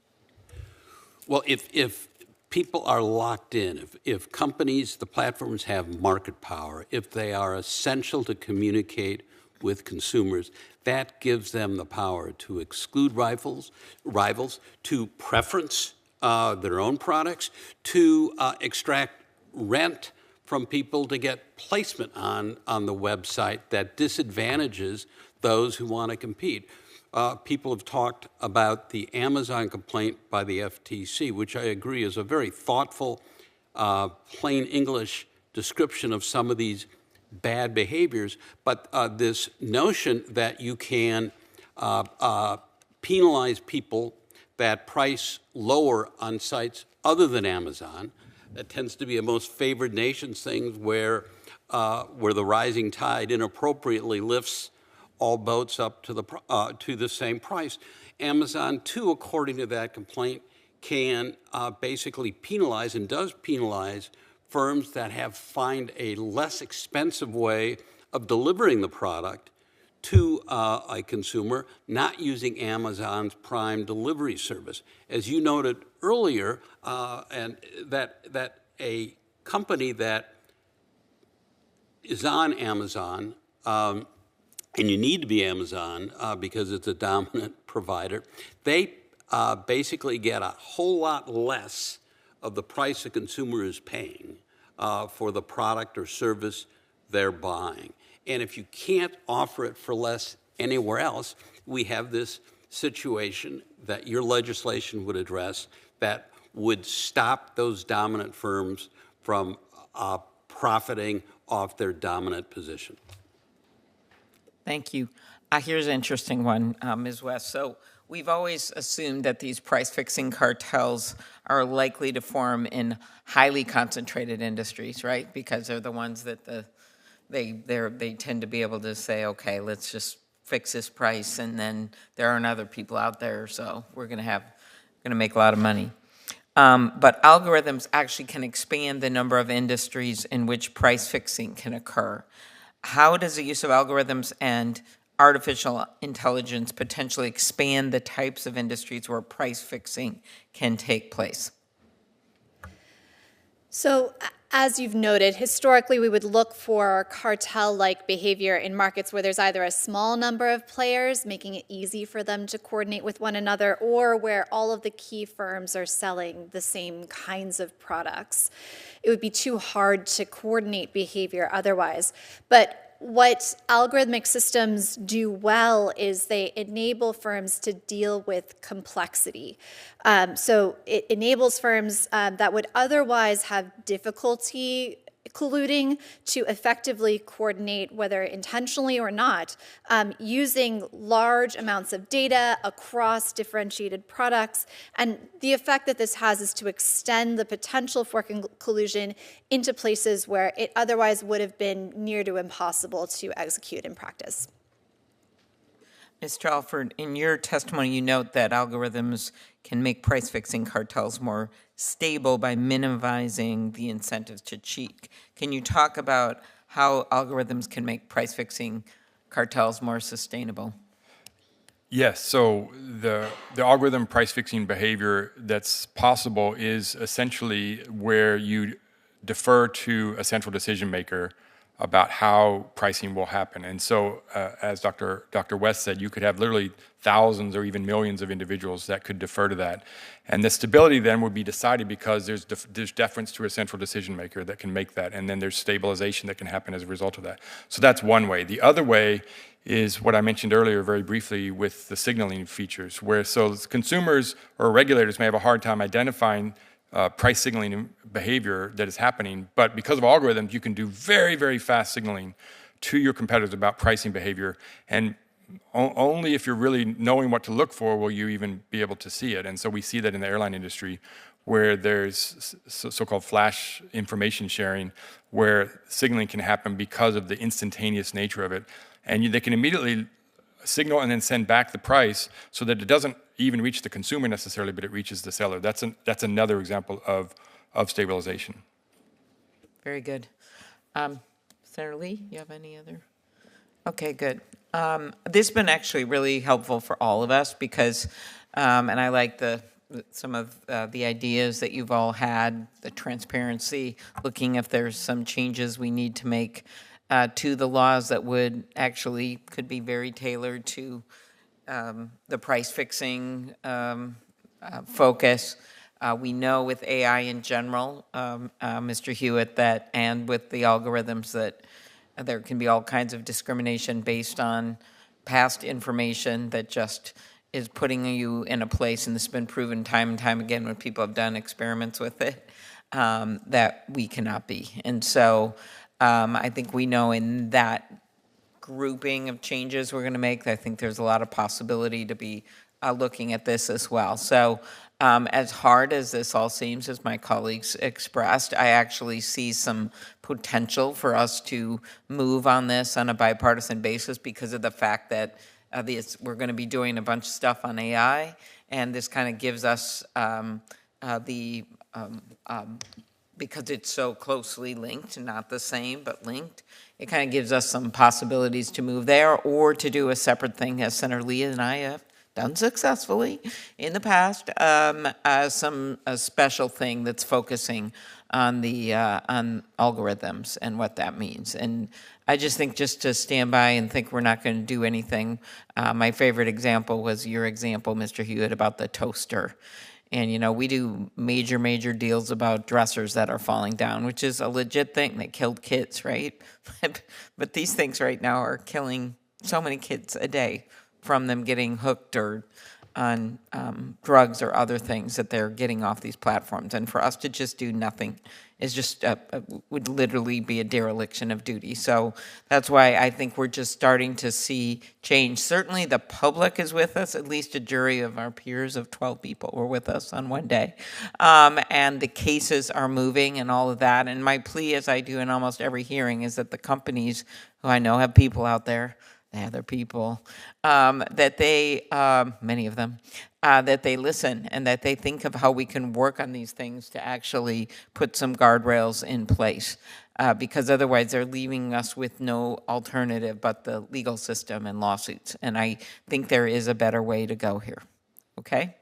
Well, if people are locked in, if companies, the platforms have market power, if they are essential to communicate with consumers, that gives them the power to exclude rivals, to preference their own products, to extract rent from people to get placement on the website that disadvantages those who want to compete. People have talked about the Amazon complaint by the FTC, which I agree is a very thoughtful, plain English description of some of these bad behaviors, but this notion that you can penalize people that price lower on sites other than Amazon, that tends to be a most favored nations thing where the rising tide inappropriately lifts all boats up to the same price. Amazon, too, according to that complaint, can basically penalize and does penalize firms that find a less expensive way of delivering the product to a consumer, not using Amazon's Prime delivery service. As you noted earlier, and that a company that is on Amazon, and you need to be Amazon because it's a dominant provider, they basically get a whole lot less of the price a consumer is paying for the product or service they're buying. And if you can't offer it for less anywhere else, we have this situation that your legislation would address that would stop those dominant firms from profiting off their dominant position. Thank you. Here's an interesting one, Ms. West. So we've always assumed that these price-fixing cartels are likely to form in highly concentrated industries, right? Because they're the ones that they tend to be able to say, okay, let's just fix this price, and then there aren't other people out there, so we're going to make a lot of money. But algorithms actually can expand the number of industries in which price fixing can occur. How does the use of algorithms and artificial intelligence potentially expand the types of industries where price fixing can take place? So, as you've noted, historically we would look for cartel-like behavior in markets where there's either a small number of players, making it easy for them to coordinate with one another, or where all of the key firms are selling the same kinds of products. It would be too hard to coordinate behavior otherwise. But what algorithmic systems do well is they enable firms to deal with complexity. So it enables firms that would otherwise have difficulty colluding to effectively coordinate, whether intentionally or not, using large amounts of data across differentiated products. And the effect that this has is to extend the potential for collusion into places where it otherwise would have been near to impossible to execute in practice. Mr. Alford, in your testimony, you note that algorithms can make price-fixing cartels more stable by minimizing the incentives to cheat. Can you talk about how algorithms can make price-fixing cartels more sustainable? Yes, so the algorithm price-fixing behavior that's possible is essentially where you defer to a central decision maker about how pricing will happen. And so, as Dr. West said, you could have literally thousands or even millions of individuals that could defer to that. And the stability then would be decided because there's deference to a central decision maker that can make that, and then there's stabilization that can happen as a result of that. So that's one way. The other way is what I mentioned earlier very briefly with the signaling features, where so consumers or regulators may have a hard time identifying price signaling behavior that is happening, but because of algorithms, you can do very, very fast signaling to your competitors about pricing behavior, and only if you're really knowing what to look for will you even be able to see it. And so we see that in the airline industry, where there's so-called flash information sharing, where signaling can happen because of the instantaneous nature of it, and they can immediately signal and then send back the price so that it doesn't even reach the consumer necessarily, but it reaches the seller. That's another example of stabilization. Very good. Senator Lee, you have any other? Okay, good. This has been actually really helpful for all of us because, and I like some of the ideas that you've all had, the transparency, looking if there's some changes we need to make to the laws that could be very tailored to the price fixing focus. We know with AI in general, Mr. Hewitt, and with the algorithms that there can be all kinds of discrimination based on past information that just is putting you in a place, and this has been proven time and time again when people have done experiments with it, that we cannot be. And so I think we know in that grouping of changes we're going to make, I think there's a lot of possibility to be looking at this as well. So as hard as this all seems, as my colleagues expressed, I actually see some potential for us to move on this on a bipartisan basis because of the fact that we're going to be doing a bunch of stuff on AI, and this kind of gives us because it's so closely linked, not the same, but linked, it kind of gives us some possibilities to move there or to do a separate thing, as Senator Lee and I have done successfully in the past, a special thing that's focusing on the on algorithms and what that means. And I just think just to stand by and think we're not going to do anything, my favorite example was your example, Mr. Hewitt, about the toaster. And, we do major deals about dressers that are falling down, which is a legit thing that killed kids, right? But these things right now are killing so many kids a day from them getting hooked or on drugs or other things that they're getting off these platforms. And for us to just do nothing is just would literally be a dereliction of duty. So that's why I think we're just starting to see change. Certainly the public is with us, at least a jury of our peers of 12 people were with us on one day. And the cases are moving and all of that. And my plea, as I do in almost every hearing, is that the companies, who I know have people out there, other people, that they, many of them, that they listen and that they think of how we can work on these things to actually put some guardrails in place. Because otherwise they're leaving us with no alternative but the legal system and lawsuits. And I think there is a better way to go here. Okay?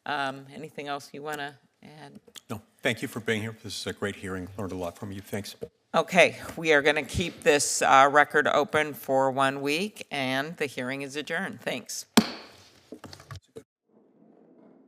Anything else you want to add? No, thank you for being here. This is a great hearing. Learned a lot from you. Thanks. Okay, we are going to keep this record open for 1 week, and the hearing is adjourned. Thanks.